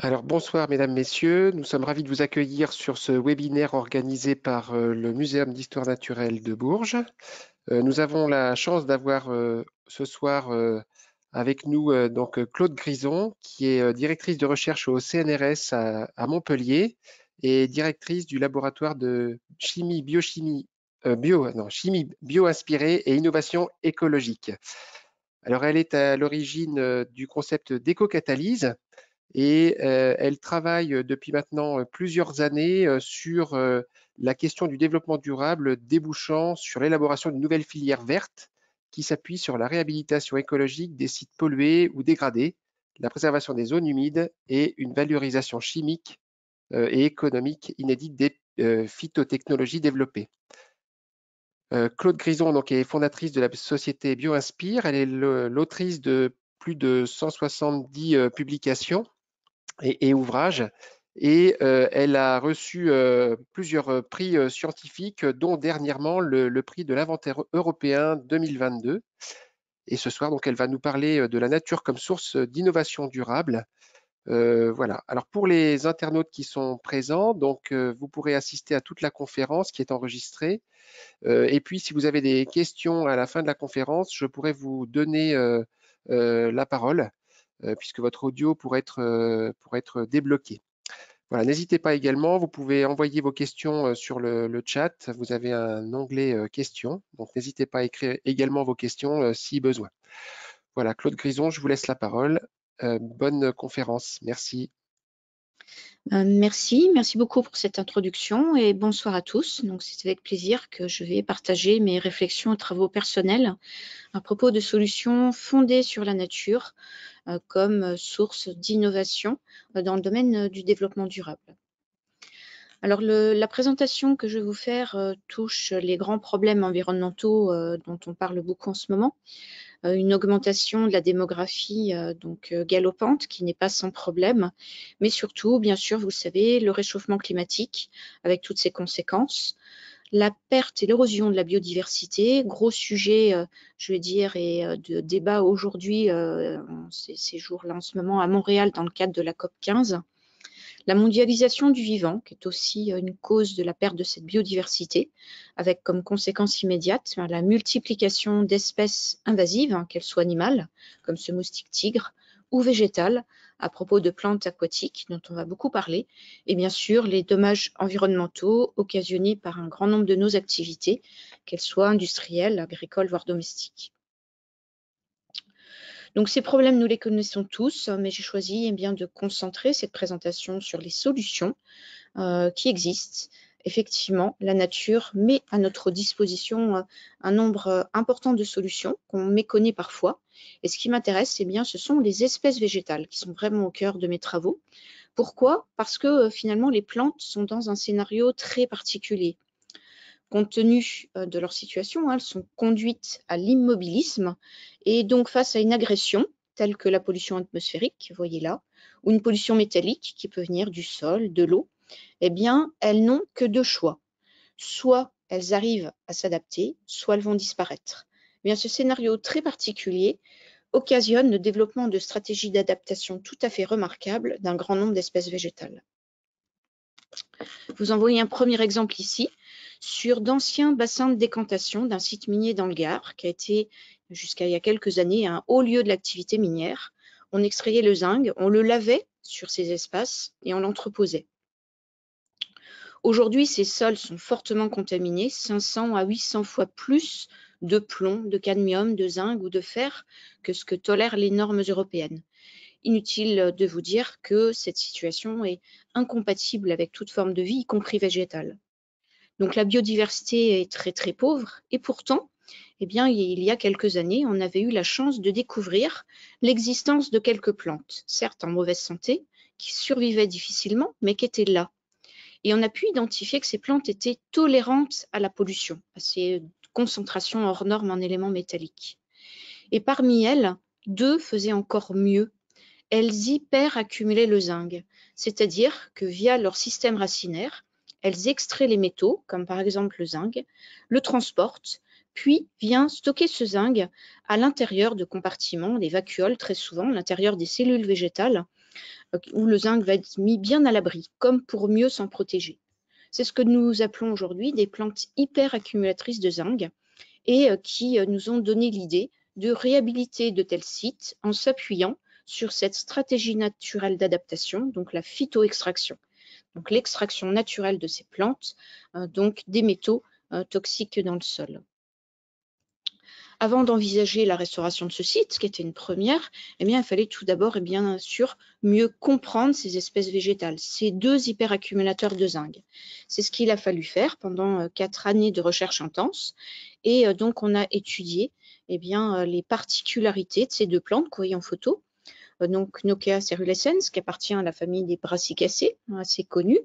Alors bonsoir mesdames, messieurs, nous sommes ravis de vous accueillir sur ce webinaire organisé par le Muséum d'Histoire naturelle de Bourges. Nous avons la chance d'avoir ce soir avec nous Claude Grison, qui est directrice de recherche au CNRS à Montpellier et directrice du laboratoire de chimie chimie bio-inspirée et innovation écologique. Alors elle est à l'origine du concept d'éco-catalyse et elle travaille depuis maintenant plusieurs années sur la question du développement durable débouchant sur l'élaboration d'une nouvelle filière verte qui s'appuie sur la réhabilitation écologique des sites pollués ou dégradés, la préservation des zones humides et une valorisation chimique et économique inédite des phytotechnologies développées. Claude Grison donc, est fondatrice de la société BioInspire. Elle est l'autrice de plus de 170 publications et ouvrages. Et elle a reçu plusieurs prix scientifiques, dont dernièrement le prix de l'inventaire européen 2022. Et ce soir, donc, elle va nous parler de la nature comme source d'innovation durable. Voilà. Alors pour les internautes qui sont présents, donc vous pourrez assister à toute la conférence qui est enregistrée. Et puis si vous avez des questions à la fin de la conférence, je pourrais vous donner la parole puisque votre audio pourrait être débloqué. Voilà, n'hésitez pas également, vous pouvez envoyer vos questions sur le chat. Vous avez un onglet questions, donc n'hésitez pas à écrire également vos questions si besoin. Voilà, Claude Grison, je vous laisse la parole. Bonne conférence, merci. Merci beaucoup pour cette introduction et bonsoir à tous. Donc, c'est avec plaisir que je vais partager mes réflexions et travaux personnels à propos de solutions fondées sur la nature comme source d'innovation dans le domaine du développement durable. Alors, la présentation que je vais vous faire touche les grands problèmes environnementaux dont on parle beaucoup en ce moment. Une augmentation de la démographie galopante qui n'est pas sans problème, mais surtout, bien sûr, vous le savez, le réchauffement climatique avec toutes ses conséquences, la perte et l'érosion de la biodiversité, gros sujet, je vais dire, et de débat aujourd'hui, ces jours-là en ce moment à Montréal dans le cadre de la COP 15. La mondialisation du vivant, qui est aussi une cause de la perte de cette biodiversité, avec comme conséquence immédiate la multiplication d'espèces invasives, qu'elles soient animales, comme ce moustique tigre, ou végétales, à propos de plantes aquatiques, dont on va beaucoup parler, et bien sûr les dommages environnementaux occasionnés par un grand nombre de nos activités, qu'elles soient industrielles, agricoles, voire domestiques. Donc ces problèmes, nous les connaissons tous, mais j'ai choisi de concentrer cette présentation sur les solutions qui existent. Effectivement, la nature met à notre disposition un nombre important de solutions qu'on méconnaît parfois. Et ce qui m'intéresse, ce sont les espèces végétales qui sont vraiment au cœur de mes travaux. Pourquoi? Parce que finalement, les plantes sont dans un scénario très particulier. Compte tenu de leur situation, elles sont conduites à l'immobilisme et donc face à une agression telle que la pollution atmosphérique, vous voyez là, ou une pollution métallique qui peut venir du sol, de l'eau, elles n'ont que deux choix. Soit elles arrivent à s'adapter, soit elles vont disparaître. Ce scénario très particulier occasionne le développement de stratégies d'adaptation tout à fait remarquables d'un grand nombre d'espèces végétales. Vous en voyez un premier exemple ici sur d'anciens bassins de décantation d'un site minier dans le Gard, qui a été jusqu'à il y a quelques années un haut lieu de l'activité minière. On extrayait le zinc, on le lavait sur ces espaces et on l'entreposait. Aujourd'hui, ces sols sont fortement contaminés, 500 à 800 fois plus de plomb, de cadmium, de zinc ou de fer que ce que tolèrent les normes européennes. Inutile de vous dire que cette situation est incompatible avec toute forme de vie, y compris végétale. Donc la biodiversité est très très pauvre et pourtant, il y a quelques années, on avait eu la chance de découvrir l'existence de quelques plantes, certes en mauvaise santé, qui survivaient difficilement, mais qui étaient là. Et on a pu identifier que ces plantes étaient tolérantes à la pollution, à ces concentrations hors normes en éléments métalliques. Et parmi elles, deux faisaient encore mieux. Elles hyperaccumulaient le zinc, c'est-à-dire que via leur système racinaire, elles extraient les métaux, comme par exemple le zinc, le transportent, puis vient stocker ce zinc à l'intérieur de compartiments, des vacuoles très souvent, à l'intérieur des cellules végétales, où le zinc va être mis bien à l'abri, comme pour mieux s'en protéger. C'est ce que nous appelons aujourd'hui des plantes hyper accumulatrices de zinc et qui nous ont donné l'idée de réhabiliter de tels sites en s'appuyant sur cette stratégie naturelle d'adaptation, donc la phytoextraction, donc l'extraction naturelle de ces plantes, donc des métaux toxiques dans le sol. Avant d'envisager la restauration de ce site, qui était une première, eh bien, il fallait tout d'abord, et bien sûr, mieux comprendre ces espèces végétales, ces deux hyperaccumulateurs de zinc. C'est ce qu'il a fallu faire pendant 4 années de recherche intense. Et donc, on a étudié eh bien, les particularités de ces deux plantes qu'on voit en photo. Donc, Nokia cerulescens, qui appartient à la famille des brassicacées, assez connue,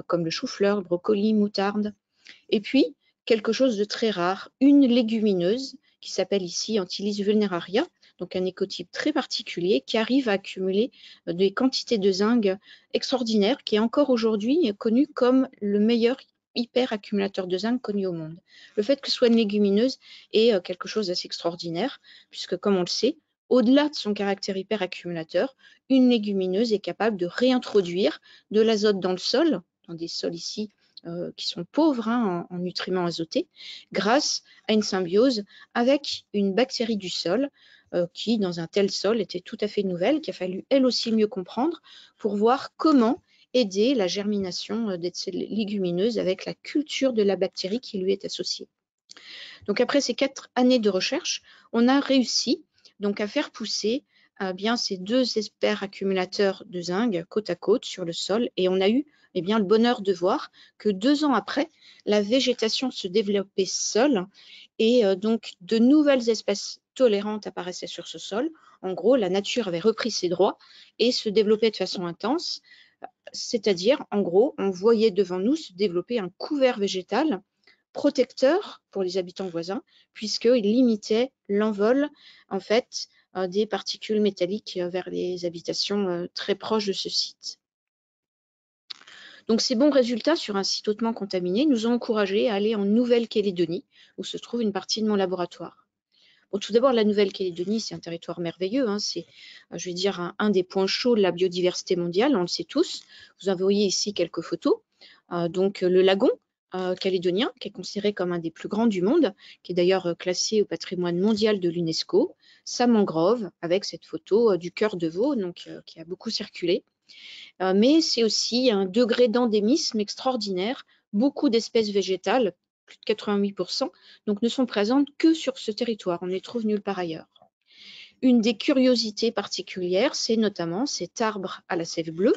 comme le chou-fleur, le brocoli, moutarde. Et puis, quelque chose de très rare, une légumineuse qui s'appelle ici Antillis vulneraria, donc un écotype très particulier qui arrive à accumuler des quantités de zinc extraordinaires, qui est encore aujourd'hui connu comme le meilleur hyper accumulateur de zinc connu au monde. Le fait que ce soit une légumineuse est quelque chose d'assez extraordinaire, puisque comme on le sait, au-delà de son caractère hyper accumulateur, une légumineuse est capable de réintroduire de l'azote dans le sol, dans des sols ici qui sont pauvres en nutriments azotés, grâce à une symbiose avec une bactérie du sol qui, dans un tel sol, était tout à fait nouvelle, qu'il a fallu elle aussi mieux comprendre pour voir comment aider la germination de ces légumineuses avec la culture de la bactérie qui lui est associée. Donc après ces 4 années de recherche, on a réussi donc à faire pousser bien ces deux hyper accumulateurs de zinc côte à côte sur le sol, et on a eu bien, le bonheur de voir que 2 ans après, la végétation se développait seule et donc de nouvelles espèces tolérantes apparaissaient sur ce sol. En gros, la nature avait repris ses droits et se développait de façon intense, c'est-à-dire, en gros, on voyait devant nous se développer un couvert végétal protecteur pour les habitants voisins, puisqu'il limitait l'envol en fait des particules métalliques vers les habitations très proches de ce site. Donc ces bons résultats sur un site hautement contaminé nous ont encouragés à aller en Nouvelle-Calédonie, où se trouve une partie de mon laboratoire. Bon, tout d'abord, la Nouvelle-Calédonie, c'est un territoire merveilleux, c'est, je vais dire, un des points chauds de la biodiversité mondiale, on le sait tous. Vous en voyez ici quelques photos. Donc le lagon calédonien, qui est considéré comme un des plus grands du monde, qui est d'ailleurs classé au patrimoine mondial de l'UNESCO, sa mangrove, avec cette photo du cœur de veau, donc, qui a beaucoup circulé. Mais c'est aussi un degré d'endémisme extraordinaire. Beaucoup d'espèces végétales, plus de 88%, donc ne sont présentes que sur ce territoire. On ne les trouve nulle part ailleurs. Une des curiosités particulières, c'est notamment cet arbre à la sève bleue,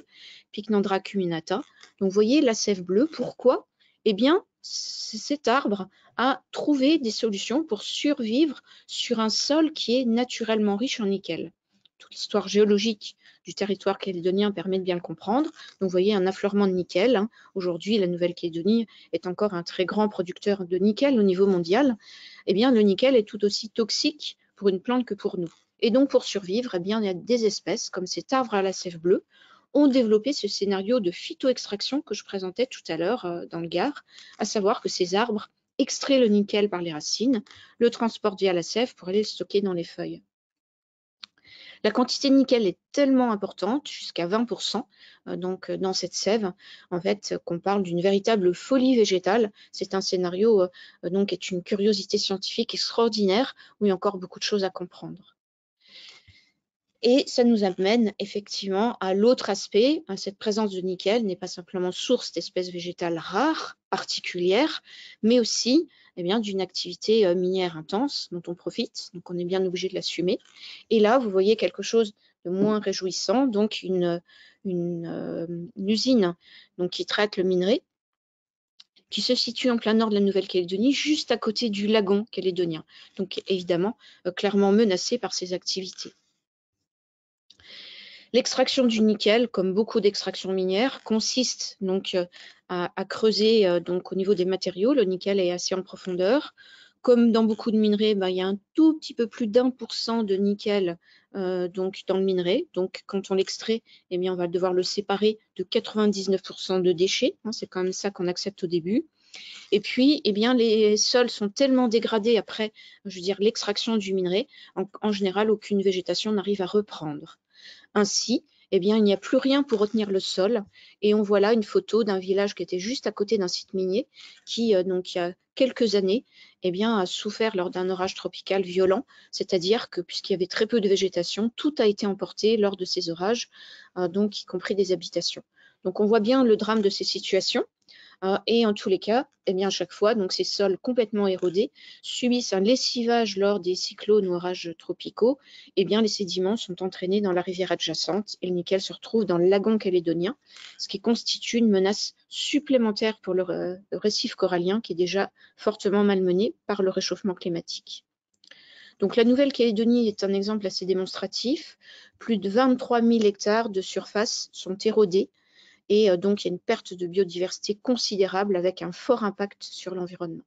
Pycnandra acuminata. Donc vous voyez la sève bleue, pourquoi? Eh bien, cet arbre a trouvé des solutions pour survivre sur un sol qui est naturellement riche en nickel. Toute l'histoire géologique du territoire calédonien permet de bien le comprendre. Donc vous voyez un affleurement de nickel. Aujourd'hui, la Nouvelle-Calédonie est encore un très grand producteur de nickel au niveau mondial. Eh bien, le nickel est tout aussi toxique pour une plante que pour nous. Et donc, pour survivre, eh bien, il y a des espèces, comme cet arbre à la sève bleue, ont développé ce scénario de phytoextraction que je présentais tout à l'heure dans le Gard, à savoir que ces arbres extraient le nickel par les racines, le transportent via la sève pour aller le stocker dans les feuilles. La quantité de nickel est tellement importante, jusqu'à 20%, donc dans cette sève, en fait, qu'on parle d'une véritable folie végétale. C'est un scénario donc est une curiosité scientifique extraordinaire, où il y a encore beaucoup de choses à comprendre. Et ça nous amène effectivement à l'autre aspect. Cette présence de nickel n'est pas simplement source d'espèces végétales rares, particulières, mais aussi d'une activité minière intense dont on profite. Donc on est bien obligé de l'assumer. Et là, vous voyez quelque chose de moins réjouissant, donc une usine donc, qui traite le minerai, qui se situe en plein nord de la Nouvelle-Calédonie, juste à côté du lagon calédonien. Donc évidemment, clairement menacé par ces activités. L'extraction du nickel, comme beaucoup d'extractions minières, consiste donc à creuser donc au niveau des matériaux. Le nickel est assez en profondeur. Comme dans beaucoup de minerais, il y a un tout petit peu plus d'1% de nickel donc dans le minerai. Donc quand on l'extrait, on va devoir le séparer de 99% de déchets. C'est quand même ça qu'on accepte au début. Et puis, les sols sont tellement dégradés après, l'extraction du minerai, en général, aucune végétation n'arrive à reprendre. Ainsi, eh bien, il n'y a plus rien pour retenir le sol. Et on voit là une photo d'un village qui était juste à côté d'un site minier qui, donc, il y a quelques années, eh bien, a souffert lors d'un orage tropical violent. C'est-à-dire que, puisqu'il y avait très peu de végétation, tout a été emporté lors de ces orages, donc y compris des habitations. Donc, on voit bien le drame de ces situations. Et en tous les cas, eh bien, à chaque fois, donc ces sols complètement érodés subissent un lessivage lors des cyclones ou orages tropicaux. Eh bien, les sédiments sont entraînés dans la rivière adjacente et le nickel se retrouve dans le lagon calédonien, ce qui constitue une menace supplémentaire pour le récif corallien qui est déjà fortement malmené par le réchauffement climatique. Donc la Nouvelle-Calédonie est un exemple assez démonstratif. Plus de 23 000 hectares de surface sont érodés et donc, il y a une perte de biodiversité considérable avec un fort impact sur l'environnement.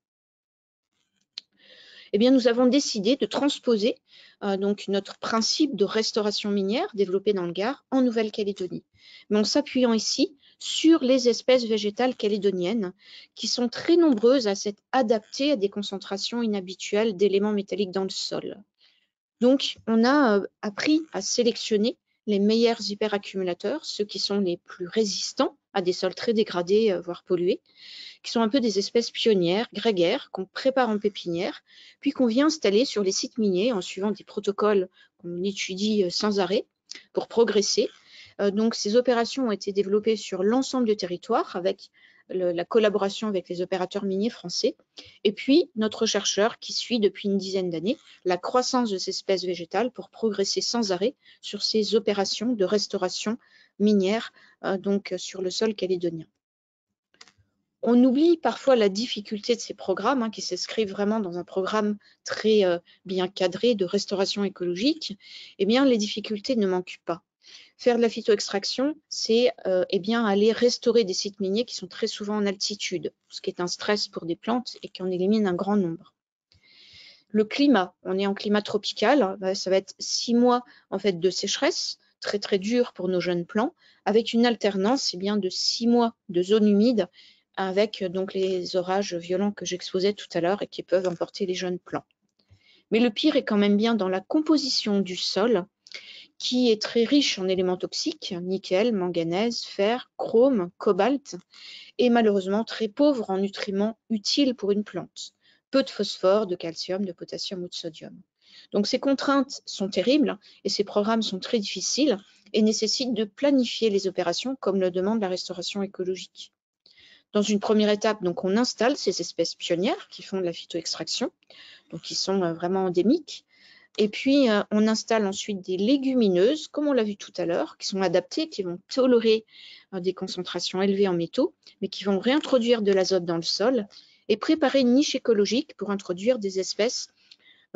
Eh bien, nous avons décidé de transposer donc notre principe de restauration minière développé dans le Gard en Nouvelle-Calédonie, mais en s'appuyant ici sur les espèces végétales calédoniennes qui sont très nombreuses à s'être adaptées à des concentrations inhabituelles d'éléments métalliques dans le sol. Donc, on a appris à sélectionner les meilleurs hyperaccumulateurs, ceux qui sont les plus résistants à des sols très dégradés, voire pollués, qui sont un peu des espèces pionnières, grégaires, qu'on prépare en pépinière, puis qu'on vient installer sur les sites miniers en suivant des protocoles qu'on étudie sans arrêt pour progresser. Donc, ces opérations ont été développées sur l'ensemble du territoire avec la collaboration avec les opérateurs miniers français. Et puis, notre chercheur qui suit depuis une dizaine d'années la croissance de ces espèces végétales pour progresser sans arrêt sur ces opérations de restauration minière donc sur le sol calédonien. On oublie parfois la difficulté de ces programmes qui s'inscrivent vraiment dans un programme très bien cadré de restauration écologique. Eh bien, les difficultés ne manquent pas. Faire de la phytoextraction, c'est eh bien, aller restaurer des sites miniers qui sont très souvent en altitude, ce qui est un stress pour des plantes et qui en élimine un grand nombre. Le climat, on est en climat tropical, ça va être 6 mois en fait, de sécheresse, très très dur pour nos jeunes plants, avec une alternance bien, de 6 mois de zone humide, avec donc les orages violents que j'exposais tout à l'heure et qui peuvent emporter les jeunes plants. Mais le pire est quand même bien dans la composition du sol, qui est très riche en éléments toxiques, nickel, manganèse, fer, chrome, cobalt, et malheureusement très pauvre en nutriments utiles pour une plante. Peu de phosphore, de calcium, de potassium ou de sodium. Donc ces contraintes sont terribles et ces programmes sont très difficiles et nécessitent de planifier les opérations comme le demande la restauration écologique. Dans une première étape, donc, on installe ces espèces pionnières qui font de la phytoextraction, donc qui sont vraiment endémiques. Et puis, on installe ensuite des légumineuses, comme on l'a vu tout à l'heure, qui sont adaptées, qui vont tolérer des concentrations élevées en métaux, mais qui vont réintroduire de l'azote dans le sol et préparer une niche écologique pour introduire des espèces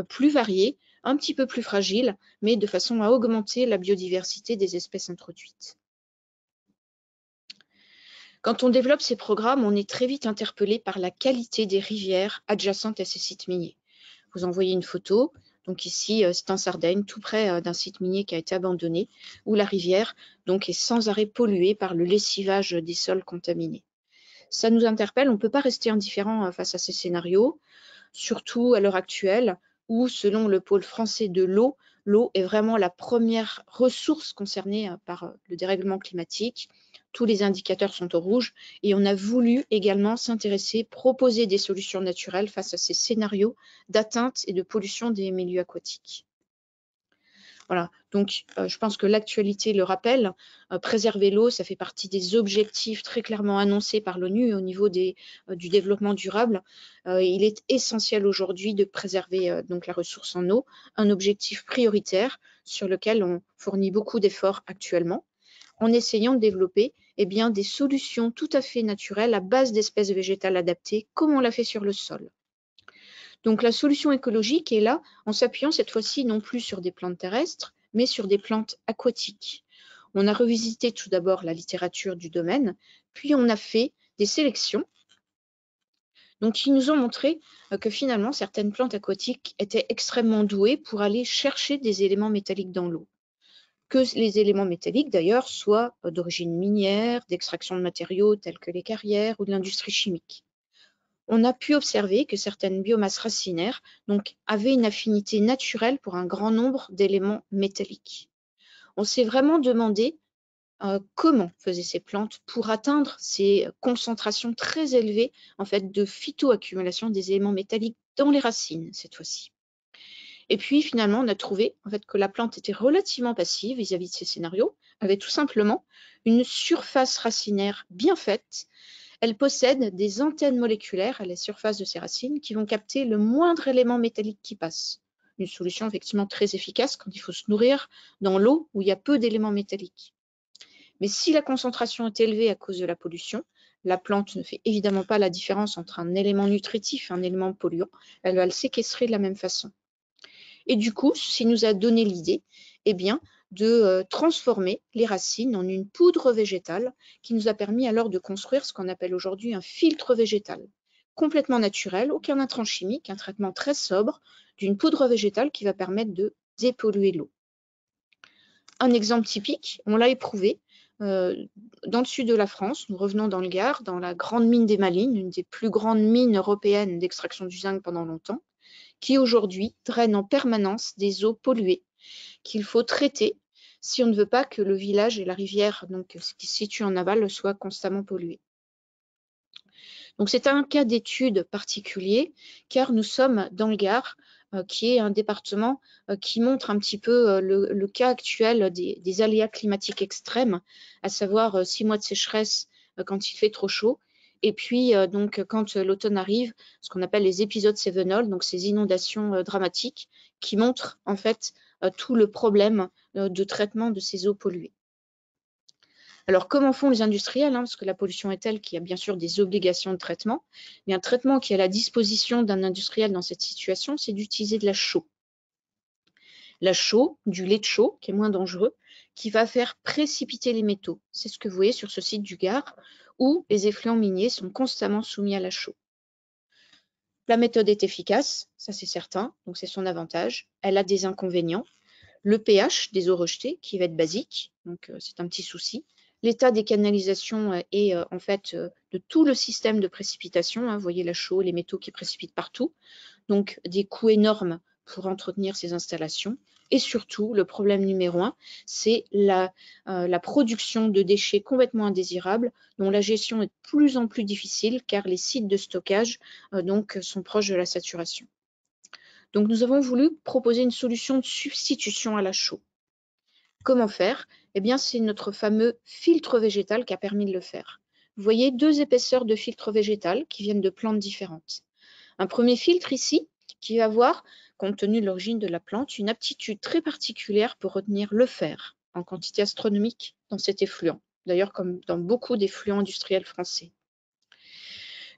plus variées, un petit peu plus fragiles, mais de façon à augmenter la biodiversité des espèces introduites. Quand on développe ces programmes, on est très vite interpellé par la qualité des rivières adjacentes à ces sites miniers. Vous en voyez une photo. Donc ici, c'est en Sardaigne, tout près d'un site minier qui a été abandonné, où la rivière donc, est sans arrêt polluée par le lessivage des sols contaminés. Ça nous interpelle, on ne peut pas rester indifférent face à ces scénarios, surtout à l'heure actuelle, où selon le pôle français de l'eau, l'eau est vraiment la première ressource concernée par le dérèglement climatique. Tous les indicateurs sont au rouge et on a voulu également s'intéresser, proposer des solutions naturelles face à ces scénarios d'atteinte et de pollution des milieux aquatiques. Voilà, donc je pense que l'actualité le rappelle, préserver l'eau, ça fait partie des objectifs très clairement annoncés par l'ONU au niveau du développement durable. Il est essentiel aujourd'hui de préserver donc la ressource en eau, un objectif prioritaire sur lequel on fournit beaucoup d'efforts actuellement, en essayant de développer bien, des solutions tout à fait naturelles à base d'espèces végétales adaptées, comme on l'a fait sur le sol. Donc la solution écologique est là en s'appuyant cette fois-ci non plus sur des plantes terrestres, mais sur des plantes aquatiques. On a revisité tout d'abord la littérature du domaine, puis on a fait des sélections donc, qui nous ont montré que finalement, certaines plantes aquatiques étaient extrêmement douées pour aller chercher des éléments métalliques dans l'eau. Que les éléments métalliques, d'ailleurs, soient d'origine minière, d'extraction de matériaux tels que les carrières ou de l'industrie chimique. On a pu observer que certaines biomasses racinaires donc, avaient une affinité naturelle pour un grand nombre d'éléments métalliques. On s'est vraiment demandé comment faisaient ces plantes pour atteindre ces concentrations très élevées en fait, de phytoaccumulation des éléments métalliques dans les racines cette fois-ci. Et puis finalement, on a trouvé en fait, que la plante était relativement passive vis-à-vis de ces scénarios, avait tout simplement une surface racinaire bien faite. Elle possède des antennes moléculaires à la surface de ses racines qui vont capter le moindre élément métallique qui passe. Une solution effectivement très efficace quand il faut se nourrir dans l'eau où il y a peu d'éléments métalliques. Mais si la concentration est élevée à cause de la pollution, la plante ne fait évidemment pas la différence entre un élément nutritif et un élément polluant. Elle va le séquestrer de la même façon. Et du coup, ceci nous a donné l'idée eh bien, de transformer les racines en une poudre végétale qui nous a permis alors de construire ce qu'on appelle aujourd'hui un filtre végétal. Complètement naturel, aucun intrant chimique, un traitement très sobre d'une poudre végétale qui va permettre de dépolluer l'eau. Un exemple typique, on l'a éprouvé dans le sud de la France, nous revenons dans le Gard, dans la grande mine des Malines, une des plus grandes mines européennes d'extraction du zinc pendant longtemps, qui aujourd'hui draine en permanence des eaux polluées qu'il faut traiter si on ne veut pas que le village et la rivière donc, qui se situe en aval soient constamment pollués. Donc c'est un cas d'étude particulier car nous sommes dans le Gard, qui est un département qui montre un petit peu le cas actuel des aléas climatiques extrêmes, à savoir 6 mois de sécheresse quand il fait trop chaud, et puis donc quand l'automne arrive, ce qu'on appelle les épisodes cévenols, donc ces inondations dramatiques qui montrent en fait tout le problème de traitement de ces eaux polluées. Alors, comment font les industriels, parce que la pollution est telle qu'il y a bien sûr des obligations de traitement, mais un traitement qui est à la disposition d'un industriel dans cette situation, c'est d'utiliser de la chaux. La chaux, du lait de chaux, qui est moins dangereux, qui va faire précipiter les métaux. C'est ce que vous voyez sur ce site du Gard, où les effluents miniers sont constamment soumis à la chaux. La méthode est efficace, ça c'est certain, donc c'est son avantage. Elle a des inconvénients. Le pH des eaux rejetées, qui va être basique, donc c'est un petit souci. L'état des canalisations et en fait de tout le système de précipitation, vous voyez la chaux, les métaux qui précipitent partout, donc des coûts énormes pour entretenir ces installations. Et surtout, le problème numéro 1, c'est la production de déchets complètement indésirables, dont la gestion est de plus en plus difficile car les sites de stockage donc, sont proches de la saturation. Donc nous avons voulu proposer une solution de substitution à la chaux. Comment faire? Eh bien, c'est notre fameux filtre végétal qui a permis de le faire. Vous voyez 2 épaisseurs de filtre végétal qui viennent de plantes différentes. Un premier filtre ici, qui va avoir, compte tenu de l'origine de la plante, une aptitude très particulière pour retenir le fer en quantité astronomique dans cet effluent, d'ailleurs comme dans beaucoup d'effluents industriels français.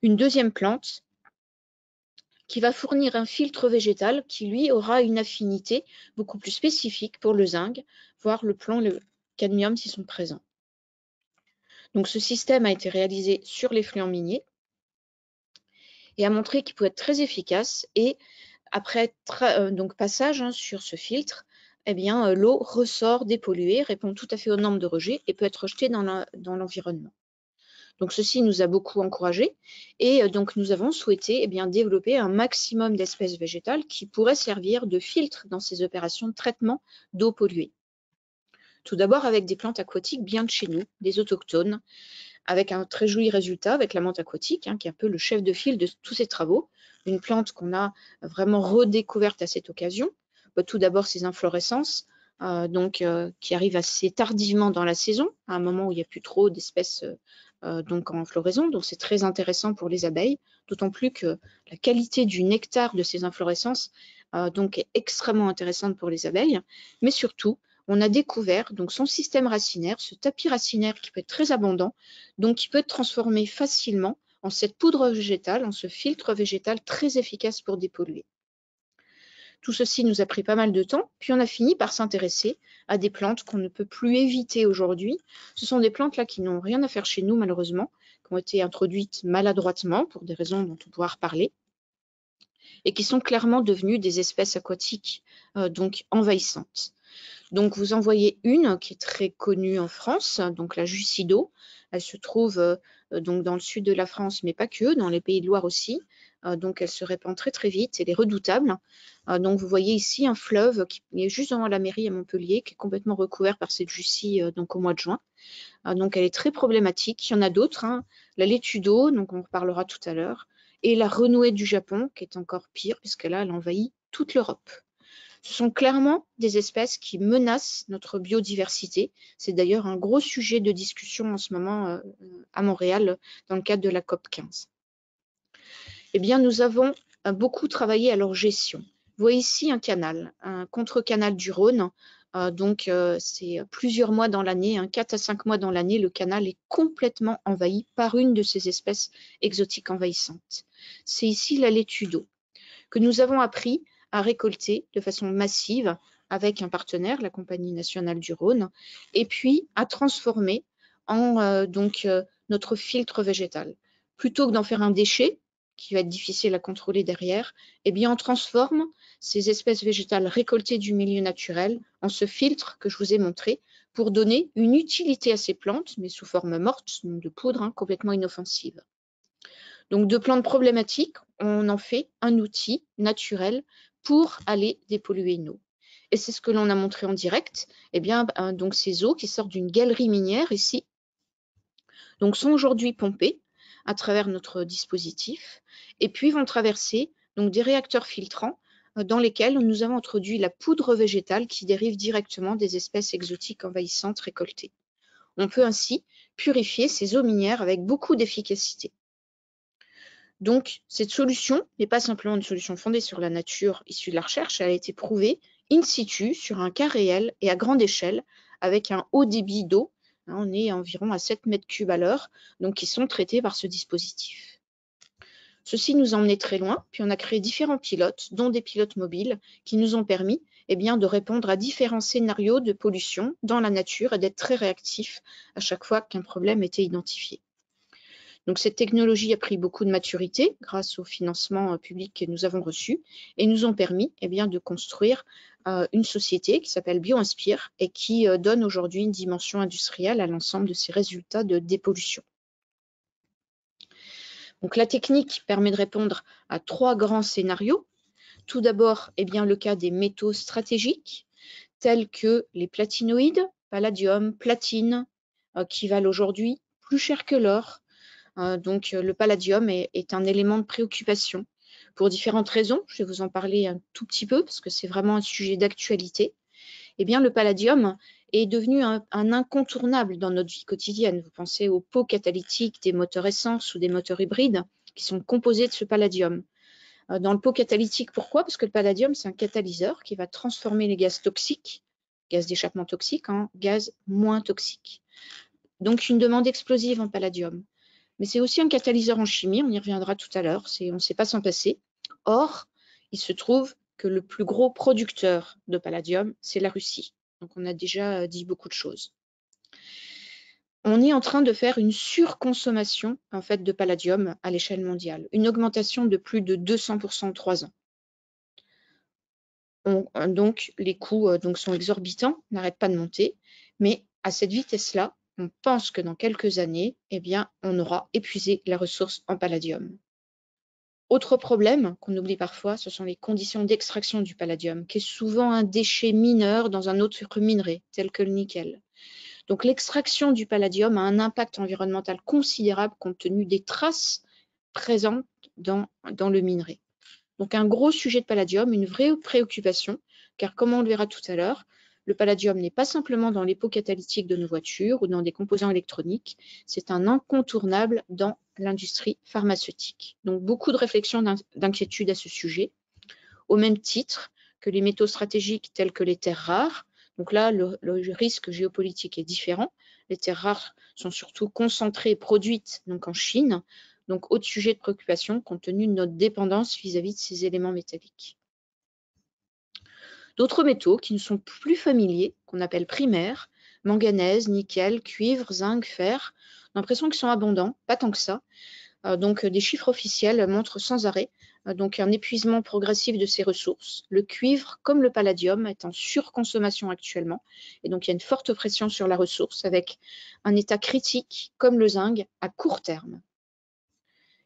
Une deuxième plante qui va fournir un filtre végétal qui, lui, aura une affinité beaucoup plus spécifique pour le zinc, voire le plomb, le cadmium s'ils sont présents. Donc ce système a été réalisé sur l'effluent minier et a montré qu'il pouvait être très efficace et après donc passage sur ce filtre, eh bien, l'eau ressort dépolluée, répond tout à fait aux normes de rejet et peut être rejetée dans l'environnement. Donc ceci nous a beaucoup encouragés et donc nous avons souhaité eh bien, développer un maximum d'espèces végétales qui pourraient servir de filtre dans ces opérations de traitement d'eau polluée. Tout d'abord avec des plantes aquatiques bien de chez nous, des autochtones, avec un très joli résultat avec la menthe aquatique, qui est un peu le chef de file de tous ces travaux, une plante qu'on a vraiment redécouverte à cette occasion. Tout d'abord ses inflorescences, qui arrivent assez tardivement dans la saison, à un moment où il n'y a plus trop d'espèces donc en floraison, donc c'est très intéressant pour les abeilles, d'autant plus que la qualité du nectar de ces inflorescences donc est extrêmement intéressante pour les abeilles, mais surtout on a découvert donc son système racinaire, ce tapis racinaire qui peut être très abondant, donc qui peut être transformé facilement en cette poudre végétale, en ce filtre végétal très efficace pour dépolluer. Tout ceci nous a pris pas mal de temps, puis on a fini par s'intéresser à des plantes qu'on ne peut plus éviter aujourd'hui. Ce sont des plantes là qui n'ont rien à faire chez nous malheureusement, qui ont été introduites maladroitement pour des raisons dont on pourra reparler, et qui sont clairement devenues des espèces aquatiques donc envahissantes. Donc vous en voyez une qui est très connue en France, donc la Jussido. Elle se trouve donc dans le sud de la France, mais pas que, dans les Pays de Loire aussi. Donc elle se répand très très vite, elle est redoutable. Donc vous voyez ici un fleuve qui est juste devant la mairie à Montpellier, qui est complètement recouvert par cette jussie donc au mois de juin. Donc elle est très problématique. Il y en a d'autres, hein. La laitue d'eau, donc on en reparlera tout à l'heure, et la renouée du Japon, qui est encore pire, puisque là, elle envahit toute l'Europe. Ce sont clairement des espèces qui menacent notre biodiversité. C'est d'ailleurs un gros sujet de discussion en ce moment à Montréal dans le cadre de la COP 15. Eh bien, nous avons beaucoup travaillé à leur gestion. Vous voyez ici un canal, un contre-canal du Rhône. Donc, c'est plusieurs mois dans l'année, 4 à 5 mois dans l'année, le canal est complètement envahi par une de ces espèces exotiques envahissantes. C'est ici la laitue d'eau, que nous avons appris à récolter de façon massive avec un partenaire, la Compagnie nationale du Rhône, et puis à transformer en notre filtre végétal. Plutôt que d'en faire un déchet, qui va être difficile à contrôler derrière, eh bien on transforme ces espèces végétales récoltées du milieu naturel en ce filtre que je vous ai montré pour donner une utilité à ces plantes, mais sous forme morte, de poudre, complètement inoffensive. Donc de plantes problématiques, on en fait un outil naturel pour aller dépolluer une eau. Et c'est ce que l'on a montré en direct. Eh bien, donc ces eaux qui sortent d'une galerie minière ici, donc sont aujourd'hui pompées à travers notre dispositif, et puis vont traverser donc des réacteurs filtrants dans lesquels nous avons introduit la poudre végétale qui dérive directement des espèces exotiques envahissantes récoltées. On peut ainsi purifier ces eaux minières avec beaucoup d'efficacité. Donc, cette solution n'est pas simplement une solution fondée sur la nature issue de la recherche, elle a été prouvée in situ sur un cas réel et à grande échelle avec un haut débit d'eau. On est environ à 7 mètres cubes à l'heure, donc qui sont traités par ce dispositif. Ceci nous a emmenés très loin, puis on a créé différents pilotes, dont des pilotes mobiles, qui nous ont permis de répondre à différents scénarios de pollution dans la nature et d'être très réactifs à chaque fois qu'un problème était identifié. Donc cette technologie a pris beaucoup de maturité grâce au financement public que nous avons reçu et nous ont permis de construire une société qui s'appelle BioInspire et qui donne aujourd'hui une dimension industrielle à l'ensemble de ces résultats de dépollution. Donc la technique permet de répondre à 3 grands scénarios. Tout d'abord, le cas des métaux stratégiques tels que les platinoïdes, palladium, platine, qui valent aujourd'hui plus cher que l'or. Donc le palladium est un élément de préoccupation pour différentes raisons. Je vais vous en parler un tout petit peu parce que c'est vraiment un sujet d'actualité. Le palladium est devenu un incontournable dans notre vie quotidienne. Vous pensez aux pots catalytiques des moteurs essence ou des moteurs hybrides qui sont composés de ce palladium. Dans le pot catalytique, pourquoi? Parce que le palladium, c'est un catalyseur qui va transformer les gaz toxiques, gaz d'échappement toxique, en gaz moins toxiques. Donc une demande explosive en palladium. Mais c'est aussi un catalyseur en chimie, on y reviendra tout à l'heure, on ne sait pas s'en passer. Or, il se trouve que le plus gros producteur de palladium, c'est la Russie. Donc on a déjà dit beaucoup de choses. On est en train de faire une surconsommation de palladium à l'échelle mondiale, une augmentation de plus de 200% en 3 ans. Donc les coûts sont exorbitants, n'arrêtent pas de monter, mais à cette vitesse-là, on pense que dans quelques années, on aura épuisé la ressource en palladium. Autre problème qu'on oublie parfois, ce sont les conditions d'extraction du palladium, qui est souvent un déchet mineur dans un autre minerai, tel que le nickel. Donc l'extraction du palladium a un impact environnemental considérable compte tenu des traces présentes dans le minerai. Donc un gros sujet de palladium, une vraie préoccupation, car comme on le verra tout à l'heure, le palladium n'est pas simplement dans les pots catalytiques de nos voitures ou dans des composants électroniques, c'est un incontournable dans l'industrie pharmaceutique. Donc beaucoup de réflexions, d'inquiétude à ce sujet, au même titre que les métaux stratégiques tels que les terres rares. Donc là, le risque géopolitique est différent. Les terres rares sont surtout concentrées et produites en Chine. Donc, autre sujet de préoccupation compte tenu de notre dépendance vis-à-vis de ces éléments métalliques. D'autres métaux qui nous sont plus familiers, qu'on appelle primaires, manganèse, nickel, cuivre, zinc, fer, on a l'impression qu'ils sont abondants, pas tant que ça. Donc, des chiffres officiels montrent sans arrêt donc un épuisement progressif de ses ressources. Le cuivre, comme le palladium, est en surconsommation actuellement, et donc il y a une forte pression sur la ressource, avec un état critique, comme le zinc, à court terme.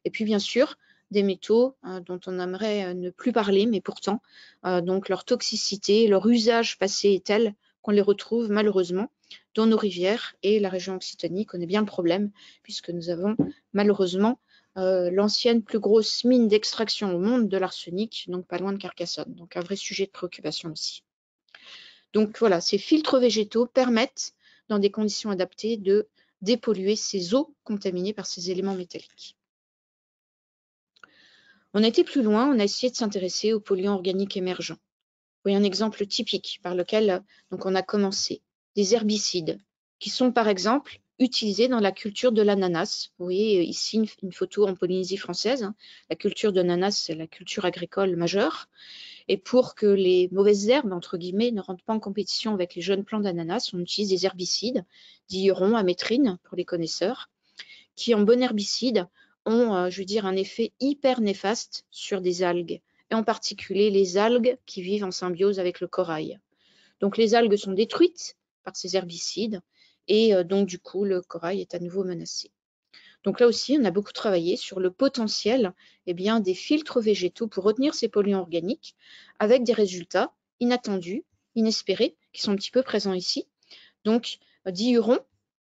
Et puis bien sûr, des métaux dont on aimerait ne plus parler, mais pourtant, donc leur toxicité, leur usage passé est tel qu'on les retrouve malheureusement dans nos rivières, et la région Occitanie connaît bien le problème, puisque nous avons malheureusement l'ancienne plus grosse mine d'extraction au monde de l'arsenic, donc pas loin de Carcassonne. Donc un vrai sujet de préoccupation aussi. Donc voilà, ces filtres végétaux permettent, dans des conditions adaptées, de dépolluer ces eaux contaminées par ces éléments métalliques. On a été plus loin, on a essayé de s'intéresser aux polluants organiques émergents. Vous voyez un exemple typique par lequel donc, on a commencé. Des herbicides qui sont par exemple utilisés dans la culture de l'ananas. Vous voyez ici une photo en Polynésie française. La culture de l'ananas, c'est la culture agricole majeure. Et pour que les mauvaises herbes, entre guillemets, ne rentrent pas en compétition avec les jeunes plants d'ananas, on utilise des herbicides, diuron, amétrine pour les connaisseurs, qui en bon herbicide ont, je veux dire, un effet hyper néfaste sur des algues, et en particulier les algues qui vivent en symbiose avec le corail. Donc les algues sont détruites par ces herbicides, et donc du coup le corail est à nouveau menacé. Donc là aussi, on a beaucoup travaillé sur le potentiel des filtres végétaux pour retenir ces polluants organiques, avec des résultats inattendus, inespérés, qui sont un petit peu présents ici. Donc diuron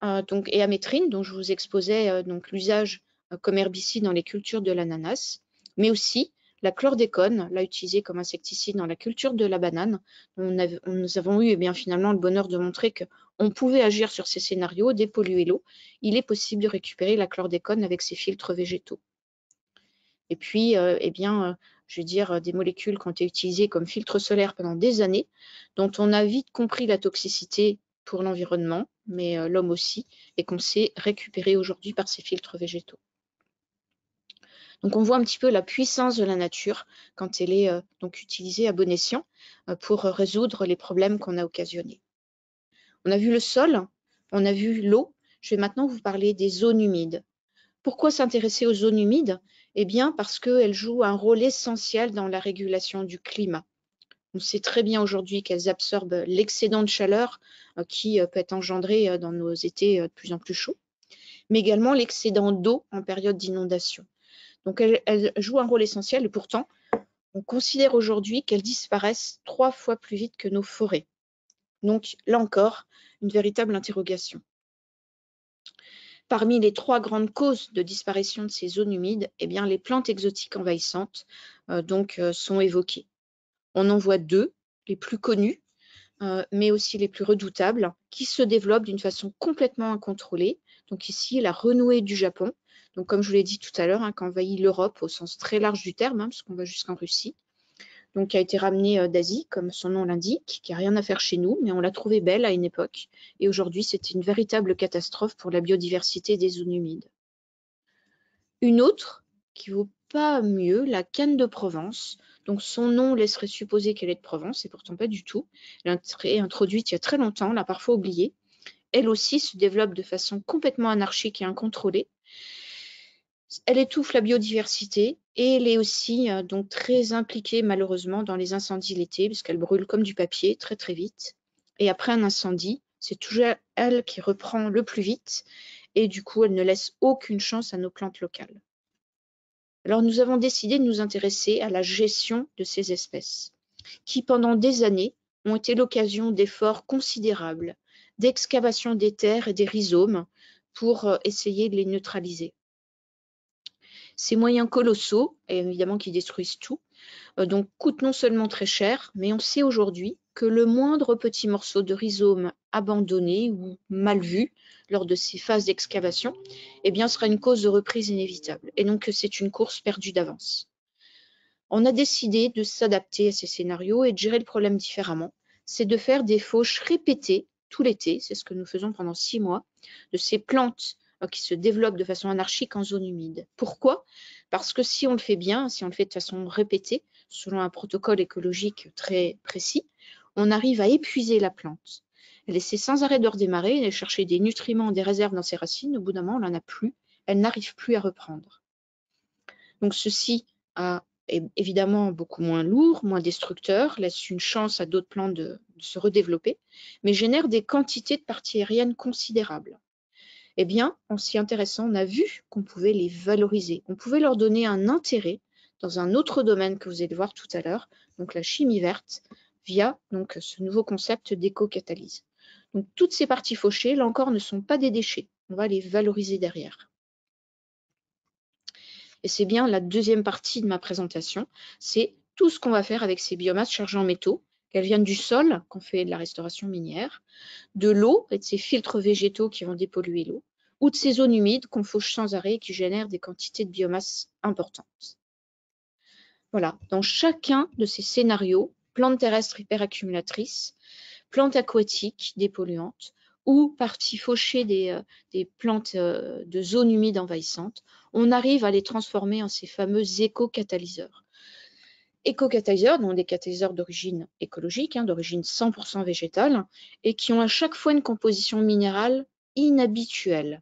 et amétrine, dont je vous exposais l'usage comme herbicide dans les cultures de l'ananas, mais aussi la chlordécone, là utilisée comme insecticide dans la culture de la banane. Nous avons eu finalement le bonheur de montrer qu'on pouvait agir sur ces scénarios, dépolluer l'eau. Il est possible de récupérer la chlordécone avec ces filtres végétaux. Et puis, je veux dire, des molécules qui ont été utilisées comme filtre solaire pendant des années, dont on a vite compris la toxicité pour l'environnement, mais l'homme aussi, et qu'on sait récupérer aujourd'hui par ces filtres végétaux. Donc on voit un petit peu la puissance de la nature quand elle est donc utilisée à bon escient pour résoudre les problèmes qu'on a occasionnés. On a vu le sol, on a vu l'eau. Je vais maintenant vous parler des zones humides. Pourquoi s'intéresser aux zones humides? Eh bien parce qu'elles jouent un rôle essentiel dans la régulation du climat. On sait très bien aujourd'hui qu'elles absorbent l'excédent de chaleur qui peut être engendré dans nos étés de plus en plus chauds, mais également l'excédent d'eau en période d'inondation. Donc elles jouent un rôle essentiel, et pourtant, on considère aujourd'hui qu'elles disparaissent 3 fois plus vite que nos forêts. Donc là encore, une véritable interrogation. Parmi les 3 grandes causes de disparition de ces zones humides, les plantes exotiques envahissantes sont évoquées. On en voit 2, les plus connues, mais aussi les plus redoutables, qui se développent d'une façon complètement incontrôlée. Donc ici, la renouée du Japon, donc comme je vous l'ai dit tout à l'heure, qui envahit l'Europe au sens très large du terme, parce qu'on va jusqu'en Russie, donc qui a été ramenée d'Asie, comme son nom l'indique, qui n'a rien à faire chez nous, mais on l'a trouvée belle à une époque, et aujourd'hui c'est une véritable catastrophe pour la biodiversité des zones humides. Une autre, qui vaut pas mieux, la canne de Provence. Donc son nom laisserait supposer qu'elle est de Provence, et pourtant pas du tout. Elle est introduite il y a très longtemps, on l'a parfois oubliée. Elle aussi se développe de façon complètement anarchique et incontrôlée. Elle étouffe la biodiversité, et elle est aussi donc très impliquée malheureusement dans les incendies l'été, puisqu'elle brûle comme du papier très très vite. Et après un incendie, c'est toujours elle qui reprend le plus vite, et du coup elle ne laisse aucune chance à nos plantes locales. Alors nous avons décidé de nous intéresser à la gestion de ces espèces, qui pendant des années ont été l'occasion d'efforts considérables, d'excavation des terres et des rhizomes pour essayer de les neutraliser. Ces moyens colossaux, et évidemment qui détruisent tout, donc coûtent non seulement très cher, mais on sait aujourd'hui que le moindre petit morceau de rhizome abandonné ou mal vu lors de ces phases d'excavation sera une cause de reprise inévitable, et donc c'est une course perdue d'avance. On a décidé de s'adapter à ces scénarios et de gérer le problème différemment. C'est de faire des fauches répétées tout l'été, c'est ce que nous faisons pendant 6 mois, de ces plantes qui se développent de façon anarchique en zone humide. Pourquoi? Parce que si on le fait bien, si on le fait de façon répétée, selon un protocole écologique très précis, on arrive à épuiser la plante. Elle essaie sans arrêt de redémarrer, elle chercher des nutriments, des réserves dans ses racines. Au bout d'un moment, elle n'en a plus, elle n'arrive plus à reprendre. Donc ceci a est évidemment beaucoup moins lourd, moins destructeur, laisse une chance à d'autres plantes de se redévelopper, mais génère des quantités de parties aériennes considérables. Eh bien, en s'y intéressant, on a vu qu'on pouvait les valoriser, on pouvait leur donner un intérêt dans un autre domaine que vous allez voir tout à l'heure, donc la chimie verte, via donc, ce nouveau concept d'éco-catalyse. Donc toutes ces parties fauchées, là encore, ne sont pas des déchets, on va les valoriser derrière. Et c'est bien la deuxième partie de ma présentation, c'est tout ce qu'on va faire avec ces biomasses chargées en métaux, qu'elles viennent du sol, qu'on fait de la restauration minière, de l'eau et de ces filtres végétaux qui vont dépolluer l'eau, ou de ces zones humides qu'on fauche sans arrêt et qui génèrent des quantités de biomasse importantes. Voilà, dans chacun de ces scénarios, plantes terrestres hyperaccumulatrices, plantes aquatiques dépolluantes, ou parties fauchées des plantes de zones humides envahissantes, on arrive à les transformer en ces fameux éco-catalyseurs. Éco-catalyseurs, donc des catalyseurs d'origine écologique, d'origine 100% végétale, et qui ont à chaque fois une composition minérale inhabituelle,